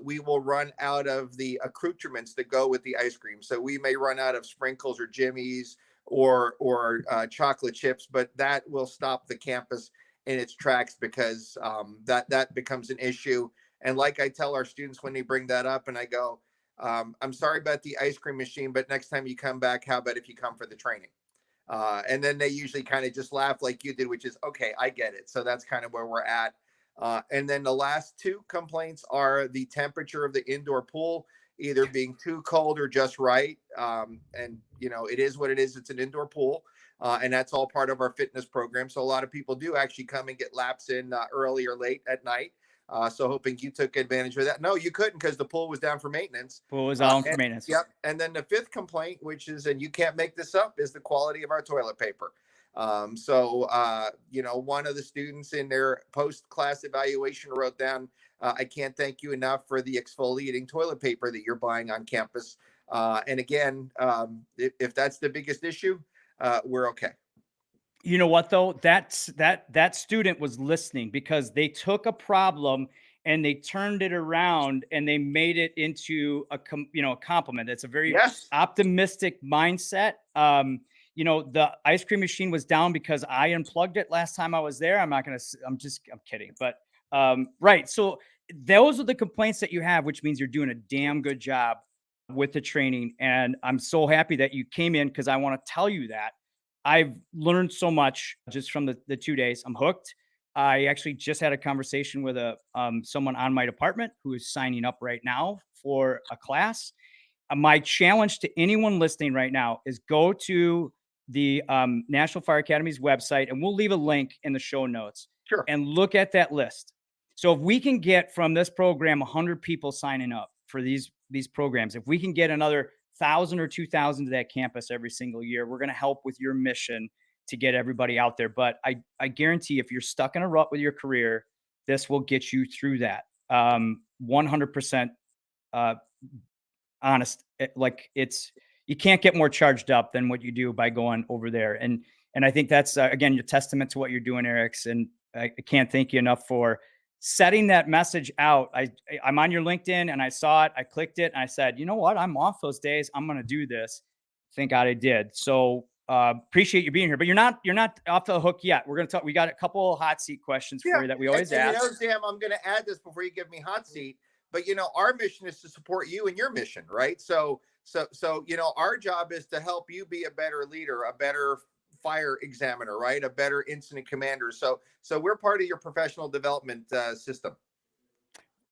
we will run out of the accoutrements that go with the ice cream. So we may run out of sprinkles or jimmies or chocolate chips, but that will stop the campus in its tracks because that becomes an issue. And like I tell our students when they bring that up, and I go, I'm sorry about the ice cream machine, but next time you come back, how about if you come for the training? And then they usually kind of just laugh like you did, which is, okay, I get it. So that's kind of where we're at. And then the last two complaints are the temperature of the indoor pool, either being too cold or just right. And, it is what it is. It's an indoor pool. And that's all part of our fitness program. So a lot of people do actually come and get laps in early or late at night. So hoping you took advantage of that. No, you couldn't because the pool was down for maintenance. Pool was down for maintenance. Yep. And then the fifth complaint, which is, and you can't make this up, is the quality of our toilet paper. One of the students in their post-class evaluation wrote down, I can't thank you enough for the exfoliating toilet paper that you're buying on campus. And again, if that's the biggest issue, we're okay. You know what though? That student was listening because they took a problem and they turned it around and they made it into a compliment. It's a very optimistic mindset. The ice cream machine was down because I unplugged it last time I was there. I'm kidding. But right. So those are the complaints that you have, which means you're doing a damn good job with the training. And I'm so happy that you came in because I want to tell you that I've learned so much just from the 2 days. I'm hooked. I actually just had a conversation with someone on my department who is signing up right now for a class. My challenge to anyone listening right now is go to the National Fire Academy's website, and we'll leave a link in the show notes. Sure. And look at that list. So if we can get from this program 100 people signing up for these programs, if we can get another 1,000 or 2,000 to that campus every single year, we're going to help with your mission to get everybody out there. But I guarantee if you're stuck in a rut with your career, this will get you through that. 100% honest. You can't get more charged up than what you do by going over there. And I think that's, again, your testament to what you're doing, Eriks. And I can't thank you enough for setting that message out. I'm on your LinkedIn and I saw it, I clicked it and I said, you know what? I'm off those days. I'm going to do this. Thank God I did. So appreciate you being here, but you're not off the hook yet. We're going to talk. We got a couple of hot seat questions for you that we always ask. Sam, I'm going to add this before you give me hot seat, but our mission is to support you and your mission, right? So, our job is to help you be a better leader, a better fire examiner, right? A better incident commander. So we're part of your professional development system.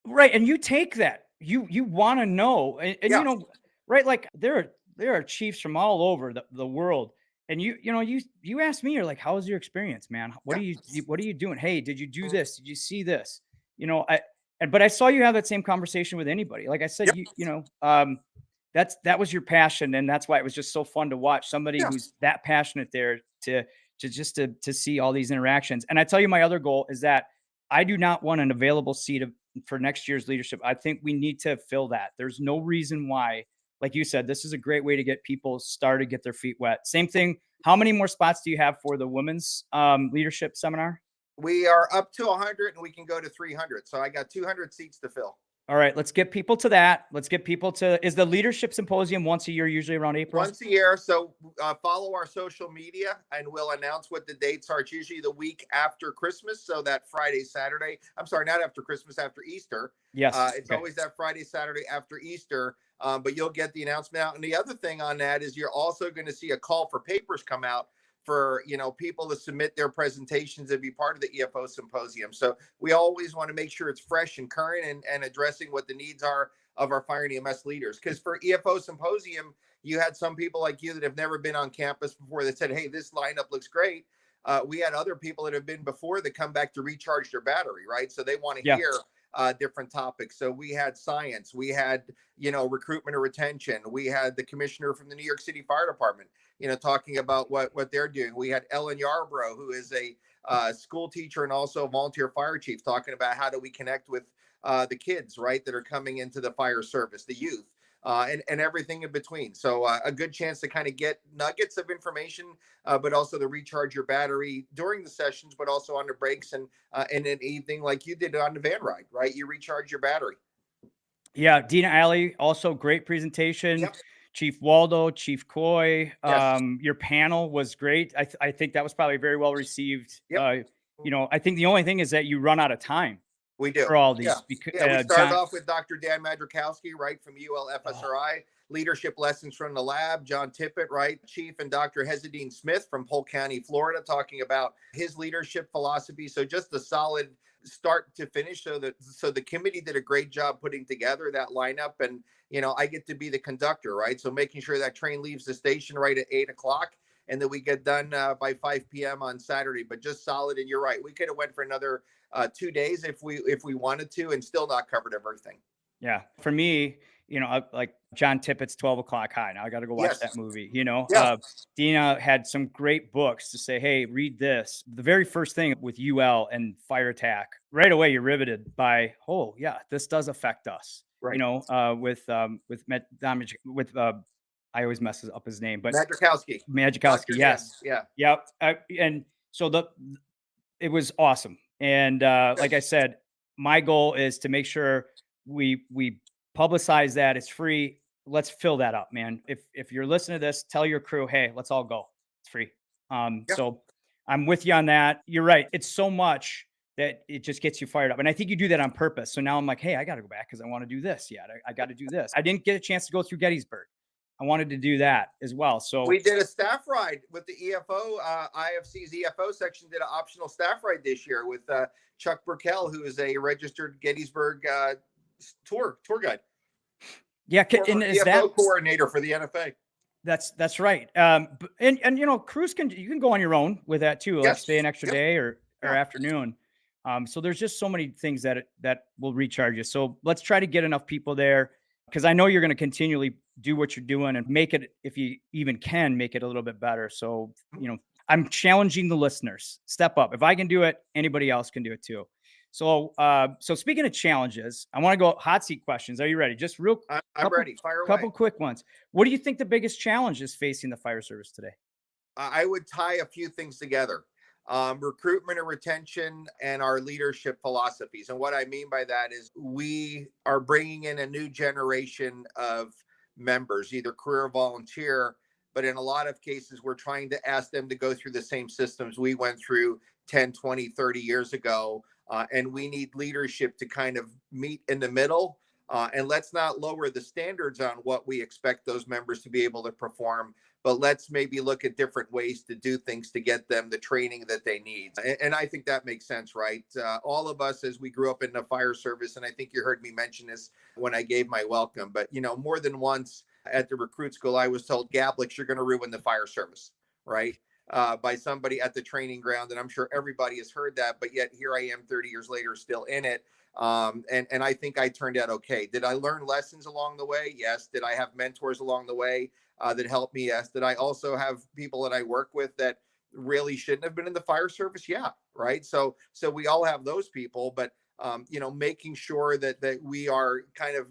Right. And you take that, you want to know, and right. Like there are chiefs from all over the world. And you asked me, you're like, how was your experience, man? What are you doing? Hey, did you do this? Did you see this? But I saw you have that same conversation with anybody. Like I said, that was your passion. And that's why it was just so fun to watch somebody who's that passionate there to see all these interactions. And I tell you, my other goal is that I do not want an available seat for next year's leadership. I think we need to fill that. There's no reason why, like you said, this is a great way to get people started, get their feet wet. Same thing. How many more spots do you have for the women's leadership seminar? We are up to 100 and we can go to 300. So I got 200 seats to fill. All right, let's get people to that. Is the leadership symposium once a year, usually around April? Once a year. So follow our social media and we'll announce what the dates are. It's usually the week after Christmas. So that Friday, Saturday. I'm sorry, not after Christmas, after Easter. Yes. It's always that Friday, Saturday after Easter. But you'll get the announcement out. And the other thing on that is you're also going to see a call for papers come out for people to submit their presentations and be part of the EFO symposium. So we always want to make sure it's fresh and current and addressing what the needs are of our fire and EMS leaders. Because for EFO symposium, you had some people like you that have never been on campus before that said, hey, this lineup looks great. We had other people that have been before that come back to recharge their battery, right? So they want to hear different topics. So we had science, we had, recruitment or retention. We had the commissioner from the New York City Fire Department, talking about what they're doing. We had Ellen Yarbrough, who is a school teacher and also a volunteer fire chief, talking about how do we connect with the kids, right, that are coming into the fire service, the youth, and everything in between. So a good chance to kind of get nuggets of information, but also to recharge your battery during the sessions, but also on the breaks and in an evening like you did on the van ride, right? You recharge your battery. Yeah, Dina Alley, also great presentation. Yep. Chief Waldo, Chief Coy, Yes. your panel was great. I think that was probably very well received. Yep. I think the only thing is that you run out of time We do. for all Yeah. these because Yeah. We started John. off with Dr. Dan Madrikowski, right, from Oh, ULFSRI, leadership lessons from the lab. John Tippett, right, Chief, and Dr. Hezadine Smith from Polk County, Florida, talking about his leadership philosophy. So just a solid start to finish. So the committee did a great job putting together that lineup. And, I get to be the conductor, right? So making sure that train leaves the station right at 8 o'clock, and that we get done by 5 p.m. on Saturday. But just solid. And you're right, we could have went for another 2 days if we wanted to, and still not covered everything. yeah. For me, like John Tippett's 12 o'clock high. Now I got to go watch Yes. that movie. Yeah. Dina had some great books to say, hey, read this. The very first thing with UL and fire attack, right away, you're riveted by, oh, yeah, this does affect us. Right. I always mess up his name, but Madrikowski. Magikowski, Dr. Dan. yes. Yeah. Yep. And so it was awesome. And like I said, my goal is to make sure we publicize that it's free. Let's fill that up, man. If you're listening to this, tell your crew, hey, let's all go. It's free. Yeah. So I'm with you on that. You're right. It's so much that it just gets you fired up. And I think you do that on purpose. So now I'm like, hey, I got to go back because I want to do this. Yeah, I got to do this. I didn't get a chance to go through Gettysburg. I wanted to do that as well. So We did a staff ride with the EFO, IFC's EFO section did an optional staff ride this year with Chuck Burkell, who is a registered Gettysburg tour guide. yeah, Former EFO coordinator for the NFA. That's right. And crews you can go on your own with that too, like Yes. stay an extra Yep. day or Yeah. afternoon. So there's just so many things that will recharge you. So let's try to get enough people there, because I know you're going to continually do what you're doing and make it, if you even can, make it a little bit better. So, I'm challenging the listeners, step up. If I can do it, anybody else can do it too. So, speaking of challenges, I want to go hot seat questions. Are you ready? Just real I'm ready. Fire away. couple quick ones. What do you think the biggest challenge is facing the fire service today? I would tie a few things together. Recruitment and retention, and our leadership philosophies. And what I mean by that is we are bringing in a new generation of members, either career or volunteer, but in a lot of cases, we're trying to ask them to go through the same systems we went through 10, 20, 30 years ago. And we need leadership to kind of meet in the middle. And let's not lower the standards on what we expect those members to be able to perform, but let's maybe look at different ways to do things to get them the training that they need. And I think that makes sense, right? All of us, as we grew up in the fire service, and I think you heard me mention this when I gave my welcome, but more than once at the recruit school, I was told, Gabliks, you're going to ruin the fire service, right? By somebody at the training ground. And I'm sure everybody has heard that, but yet here I am 30 years later, still in it. And I think I turned out okay. Did I learn lessons along the way? Yes. Did I have mentors along the way that helped me? Yes. Did I also have people that I work with that really shouldn't have been in the fire service? Yeah. Right. So we all have those people, but making sure that we are kind of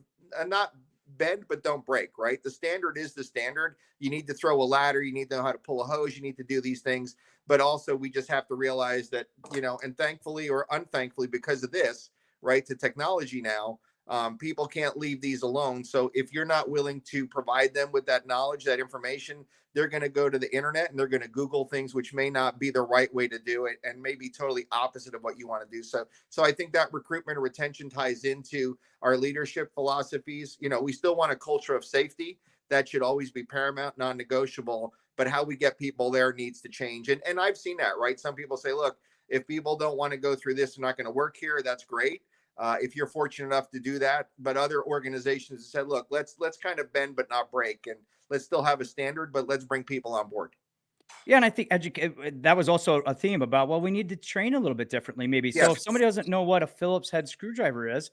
not bend but don't break, right? The standard is the standard. You need to throw a ladder, you need to know how to pull a hose, you need to do these things, but also we just have to realize that, and thankfully or unthankfully, because of this, right, to technology now, people can't leave these alone. So if you're not willing to provide them with that knowledge, that information, they're going to go to the internet and they're going to Google things which may not be the right way to do it and may be totally opposite of what you want to do. So I think that recruitment and retention ties into our leadership philosophies. We still want a culture of safety. That should always be paramount, non-negotiable, but how we get people there needs to change. And I've seen that, right? Some people say, look, if people don't want to go through this, they're not going to work here. That's great. If you're fortunate enough to do that, but other organizations have said, look, let's kind of bend but not break, and let's still have a standard, but let's bring people on board. Yeah, and I think that was also a theme about, well, we need to train a little bit differently, maybe. Yes. So if somebody doesn't know what a Phillips head screwdriver is,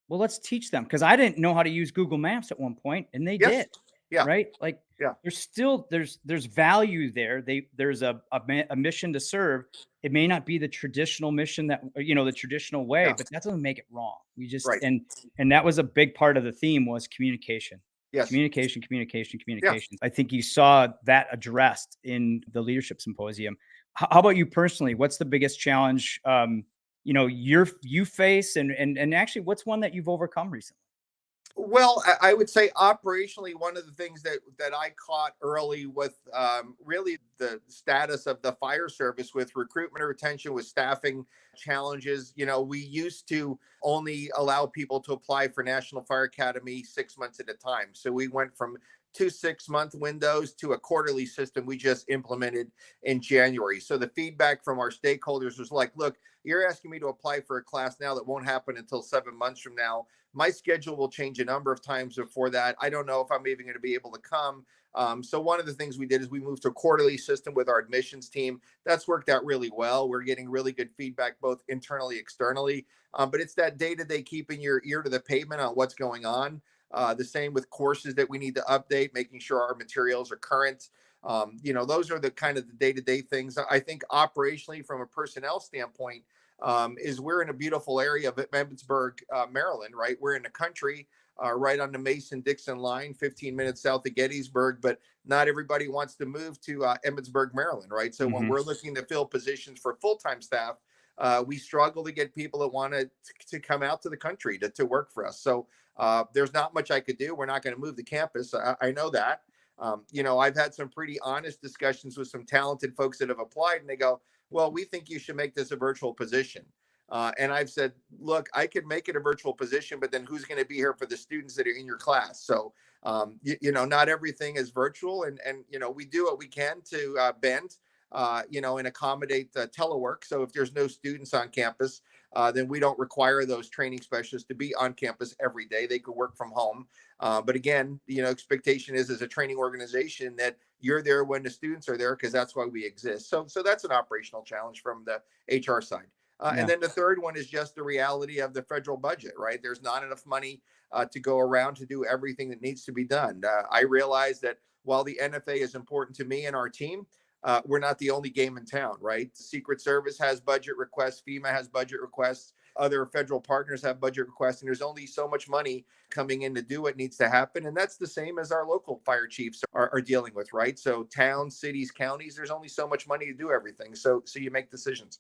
well, let's teach them, because I didn't know how to use Google Maps at one point, and they Yes. did. Yeah. Right. Like, Yeah. there's value there. There's a mission to serve. It may not be the traditional mission that, the traditional way, Yeah. but that doesn't make it wrong. We just, Right. and that was a big part of the theme, was communication. Yes. Communication. I think you saw that addressed in the leadership symposium. How about you personally? What's the biggest challenge, you face, and actually what's one that you've overcome recently? Well, I would say operationally, one of the things that I caught early with really the status of the fire service with recruitment or retention, with staffing challenges. We used to only allow people to apply for National Fire Academy 6 months at a time. So we went from 2 6-month windows to a quarterly system we just implemented in January. So the feedback from our stakeholders was like, look, you're asking me to apply for a class now that won't happen until 7 months from now. My schedule will change a number of times before that. I don't know if I'm even going to be able to come. So one of the things we did is we moved to a quarterly system with our admissions team. That's worked out really well. We're getting really good feedback, both internally, externally. But it's that day-to-day keeping your ear to the pavement on what's going on. The same with courses that we need to update, making sure our materials are current. Those are the kind of the day-to-day things. I think operationally, from a personnel standpoint, is we're in a beautiful area of Emmitsburg, Maryland, right? We're in the country, right on the Mason-Dixon line, 15 minutes south of Gettysburg, but not everybody wants to move to Emmitsburg, Maryland, right? So when we're looking to fill positions for full-time staff, we struggle to get people that want to come out to the country to work for us. So there's not much I could do. We're not going to move the campus. I know that. I've had some pretty honest discussions with some talented folks that have applied, and they go, well, we think you should make this a virtual position. And I've said, look, I could make it a virtual position, but then who's going to be here for the students that are in your class? So, not everything is virtual. And we do what we can to bend, and accommodate telework. So if there's no students on campus, then we don't require those training specialists to be on campus every day. They could work from home. But again, expectation is, as a training organization, that you're there when the students are there, because that's why we exist. So that's an operational challenge from the HR side. And then the third one is just the reality of the federal budget, right? There's not enough money to go around to do everything that needs to be done. I realize that while the NFA is important to me and our team, we're not the only game in town, right? Secret Service has budget requests, FEMA has budget requests, other federal partners have budget requests, and there's only so much money coming in to do what needs to happen. And that's the same as our local fire chiefs are dealing with, right? So towns, cities, counties, there's only so much money to do everything. So you make decisions.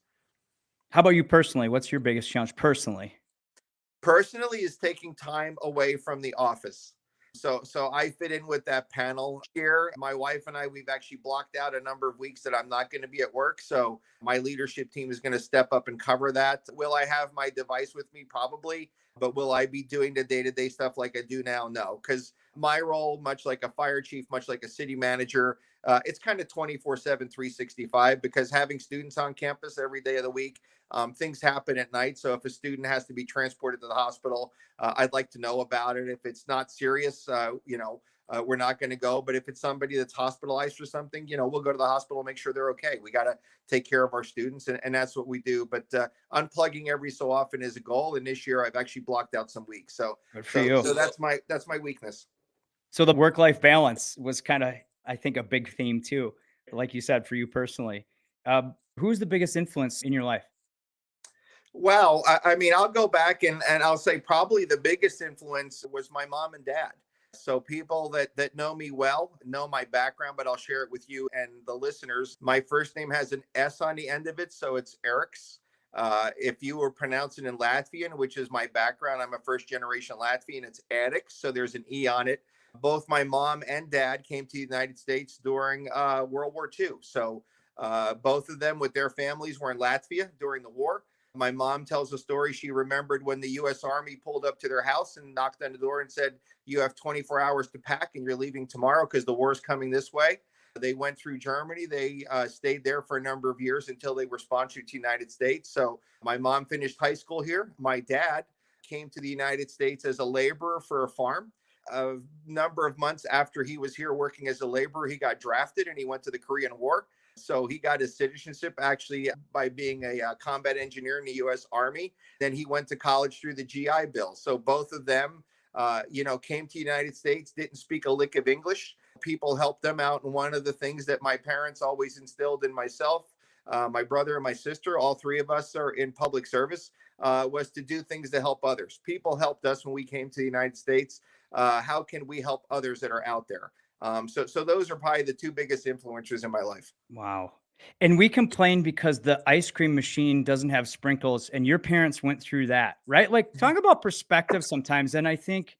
How about you personally? What's your biggest challenge personally? Personally, is taking time away from the office. So I fit in with that panel here. My wife and I, we've actually blocked out a number of weeks that I'm not going to be at work. So my leadership team is going to step up and cover that. Will I have my device with me? Probably. But will I be doing the day-to-day stuff like I do now? No, because my role, much like a fire chief, much like a city manager, it's kind of 24/7, 365, because having students on campus every day of the week, things happen at night. So if a student has to be transported to the hospital, I'd like to know about it. If it's not serious, we're not going to go. But if it's somebody that's hospitalized for something, we'll go to the hospital and make sure they're okay. We got to take care of our students, and that's what we do. But unplugging every so often is a goal. And this year I've actually blocked out some weeks. So that's my weakness. So the work-life balance was kind of, I think, a big theme too, like you said, for you personally. Who's the biggest influence in your life? Well, I mean, I'll go back and I'll say probably the biggest influence was my mom and dad. So people that know me well know my background, but I'll share it with you and the listeners. My first name has an S on the end of it, so it's Eriks. If you were pronouncing in Latvian, which is my background, I'm a first generation Latvian, it's Eriks, so there's an E on it. Both my mom and dad came to the United States during World War II. So both of them with their families were in Latvia during the war. My mom tells a story. She remembered when the U.S. Army pulled up to their house and knocked on the door and said, you have 24 hours to pack and you're leaving tomorrow because the war is coming this way. They went through Germany. They stayed there for a number of years until they were sponsored to the United States. So my mom finished high school here. My dad came to the United States as a laborer for a farm. A number of months after he was here working as a laborer, he got drafted and he went to the Korean War. So he got his citizenship actually by being a combat engineer in the U.S. Army. Then he went to college through the GI Bill. So both of them, came to the United States, didn't speak a lick of English. People helped them out. And one of the things that my parents always instilled in myself, my brother and my sister, all three of us are in public service, was to do things to help others. People helped us when we came to the United States. How can we help others that are out there? So those are probably the two biggest influencers in my life. Wow. And we complain because the ice cream machine doesn't have sprinkles, and your parents went through that, right? Like, talk about perspective sometimes. And I think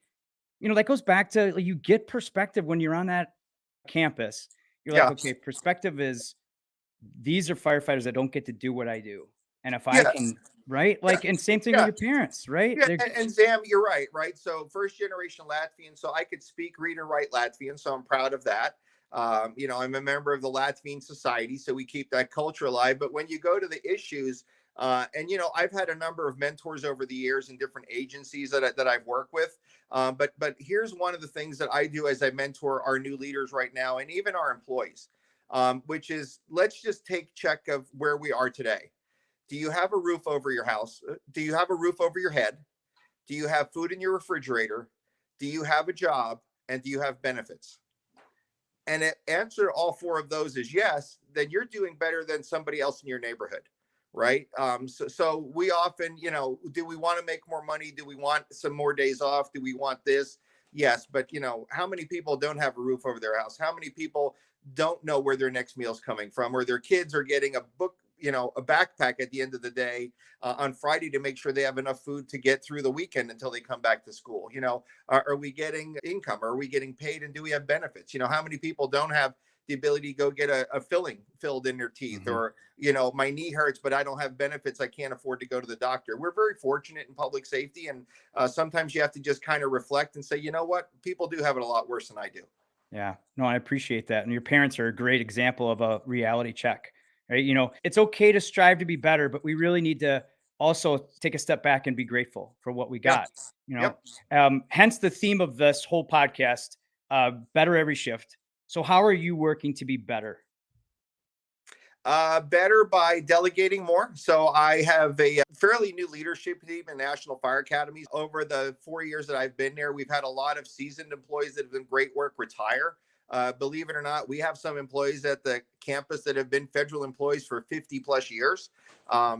that goes back to like, you get perspective when you're on that campus. You're like, Yeah. okay, perspective is these are firefighters that don't get to do what I do. And if I Yes. can, right? Yeah. Like, and same thing with Yeah. your parents, right? Yeah, and Zam, you're right, right? So first generation Latvian, so I could speak, read, and write Latvian, so I'm proud of that. I'm a member of the Latvian Society, so we keep that culture alive. But when you go to the issues, and I've had a number of mentors over the years in different agencies that I've worked with. But here's one of the things that I do as I mentor our new leaders right now, and even our employees, which is let's just take check of where we are today. Do you have a roof over your house? Do you have a roof over your head? Do you have food in your refrigerator? Do you have a job? And do you have benefits? And it answer all four of those is yes, then you're doing better than somebody else in your neighborhood, right? So we often, do we want to make more money? Do we want some more days off? Do we want this? Yes, but how many people don't have a roof over their house? How many people don't know where their next meal's coming from, or their kids are getting a book, a backpack at the end of the day on Friday to make sure they have enough food to get through the weekend until they come back to school. Are we getting income? Are we getting paid? And do we have benefits? How many people don't have the ability to go get a filling filled in their teeth, Mhm. or, my knee hurts, but I don't have benefits. I can't afford to go to the doctor. We're very fortunate in public safety. And sometimes you have to just kind of reflect and say, you know what? People do have it a lot worse than I do. Yeah. No, I appreciate that. And your parents are a great example of a reality check, right? It's okay to strive to be better, but we really need to also take a step back and be grateful for what we Yep. got, you know? Yep. Hence the theme of this whole podcast, better every shift. So how are you working to be better? Better by delegating more. So I have a fairly new leadership team in National Fire Academies. Over the 4 years that I've been there, we've had a lot of seasoned employees that have done great work retire. Believe it or not, we have some employees at the campus that have been federal employees for 50 plus years.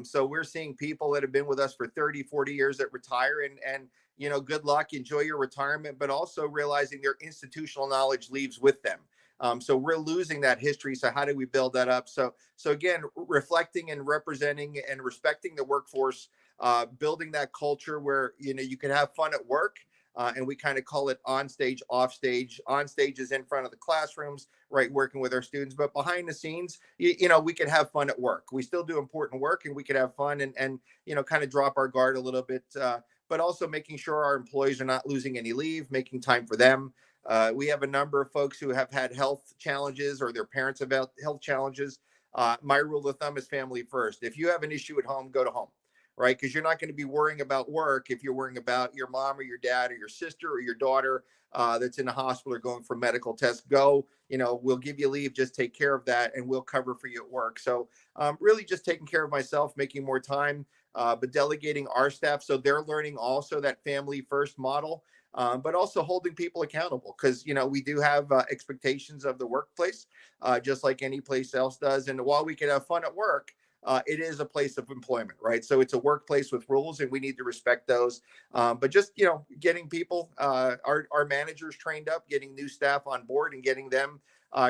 So we're seeing people that have been with us for 30, 40 years that retire, and good luck, enjoy your retirement, but also realizing their institutional knowledge leaves with them. So we're losing that history. So how do we build that up? So again, reflecting and representing and respecting the workforce, building that culture where you can have fun at work. And we kind of call it on stage, off stage. On stage is in front of the classrooms, right, working with our students. But behind the scenes, we can have fun at work. We still do important work, and we could have fun and kind of drop our guard a little bit. But also making sure our employees are not losing any leave, making time for them. We have a number of folks who have had health challenges, or their parents have had health challenges. My rule of thumb is family first. If you have an issue at home, go to home, right? Because you're not going to be worrying about work if you're worrying about your mom or your dad or your sister or your daughter that's in the hospital or going for medical tests. Go, we'll give you leave, just take care of that, and we'll cover for you at work. So really just taking care of myself, making more time, but delegating our staff so they're learning also that family first model. But also holding people accountable, because we do have expectations of the workplace, just like any place else does. And while we can have fun at work, it is a place of employment, right? So it's a workplace with rules, and we need to respect those. But just getting people, our managers trained up, getting new staff on board, and getting them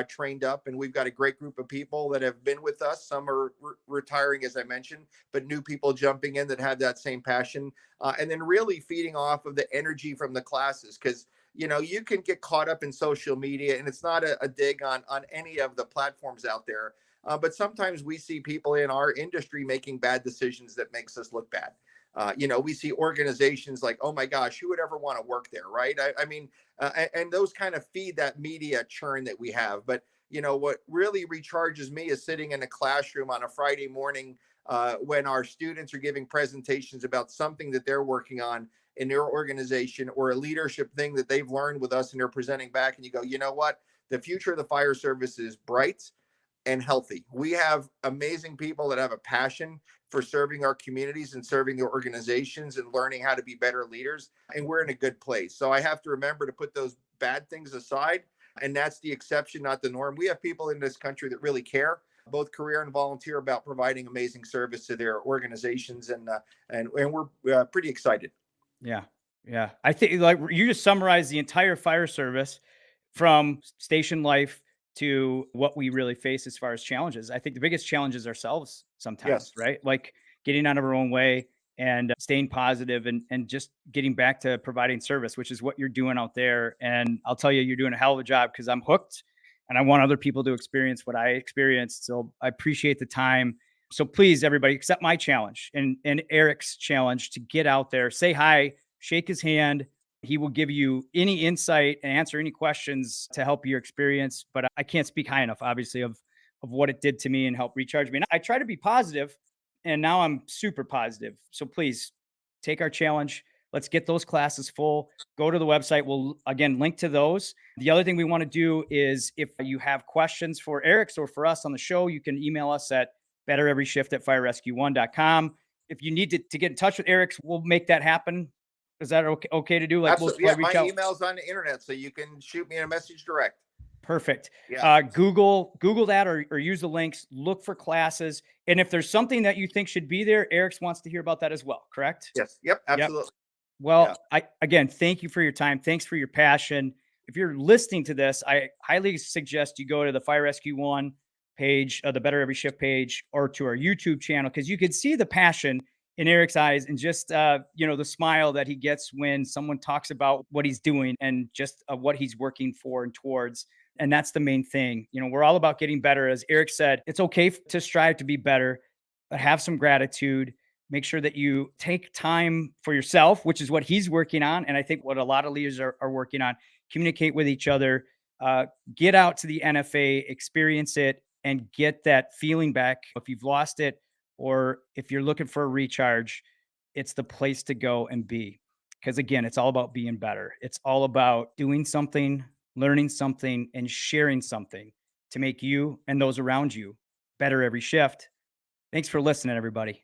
trained up. And we've got a great group of people that have been with us. Some are retiring, as I mentioned, but new people jumping in that have that same passion. And then really feeding off of the energy from the classes, because you can get caught up in social media, and it's not a dig on any of the platforms out there. But sometimes we see people in our industry making bad decisions that makes us look bad. We see organizations like, oh my gosh, who would ever want to work there, right? I mean, and those kind of feed that media churn that we have. But what really recharges me is sitting in a classroom on a Friday morning when our students are giving presentations about something that they're working on in their organization, or a leadership thing that they've learned with us, and they're presenting back, and you go, you know what? The future of the fire service is bright and healthy. We have amazing people that have a passion for serving our communities and serving their organizations and learning how to be better leaders. And we're in a good place. So I have to remember to put those bad things aside. And that's the exception, not the norm. We have people in this country that really care, both career and volunteer, about providing amazing service to their organizations. And we're pretty excited. Yeah. Yeah. I think like you just summarized the entire fire service from station life to what we really face as far as challenges. I think the biggest challenge is ourselves sometimes, Yes. right? Like getting out of our own way and staying positive and just getting back to providing service, which is what you're doing out there. And I'll tell you, you're doing a hell of a job because I'm hooked and I want other people to experience what I experienced. So I appreciate the time. So please, everybody, accept my challenge and Erik's challenge to get out there, say hi, shake his hand. He will give you any insight and answer any questions to help your experience. But I can't speak high enough, obviously, of what it did to me and help recharge me. And I try to be positive, and now I'm super positive. So please take our challenge. Let's get those classes full. Go to the website. We'll, again, link to those. The other thing we want to do is if you have questions for Eriks or for us on the show, you can email us at bettereveryshift@firerescue1.com. If you need to get in touch with Eriks, we'll make that happen. Is that okay to do? Like, Absolutely. Yeah, my out? email's on the internet, so you can shoot me a message direct. Perfect. Yeah. Google that or use the links, look for classes. And if there's something that you think should be there, Eriks wants to hear about that as well. Correct? Yes. Yep. Absolutely. Yep. Well, Yeah. Again, thank you for your time. Thanks for your passion. If you're listening to this, I highly suggest you go to the Fire Rescue One page, the Better Every Shift page, or to our YouTube channel, because you can see the passion in Erik's eyes and just, the smile that he gets when someone talks about what he's doing and just what he's working for and towards. And that's the main thing. We're all about getting better. As Erik said, it's okay to strive to be better, but have some gratitude. Make sure that you take time for yourself, which is what he's working on. And I think what a lot of leaders are working on. Communicate with each other, get out to the NFA, experience it, and get that feeling back. If you've lost it, or if you're looking for a recharge, it's the place to go and be. Because again, it's all about being better. It's all about doing something, learning something, and sharing something to make you and those around you better every shift. Thanks for listening, everybody.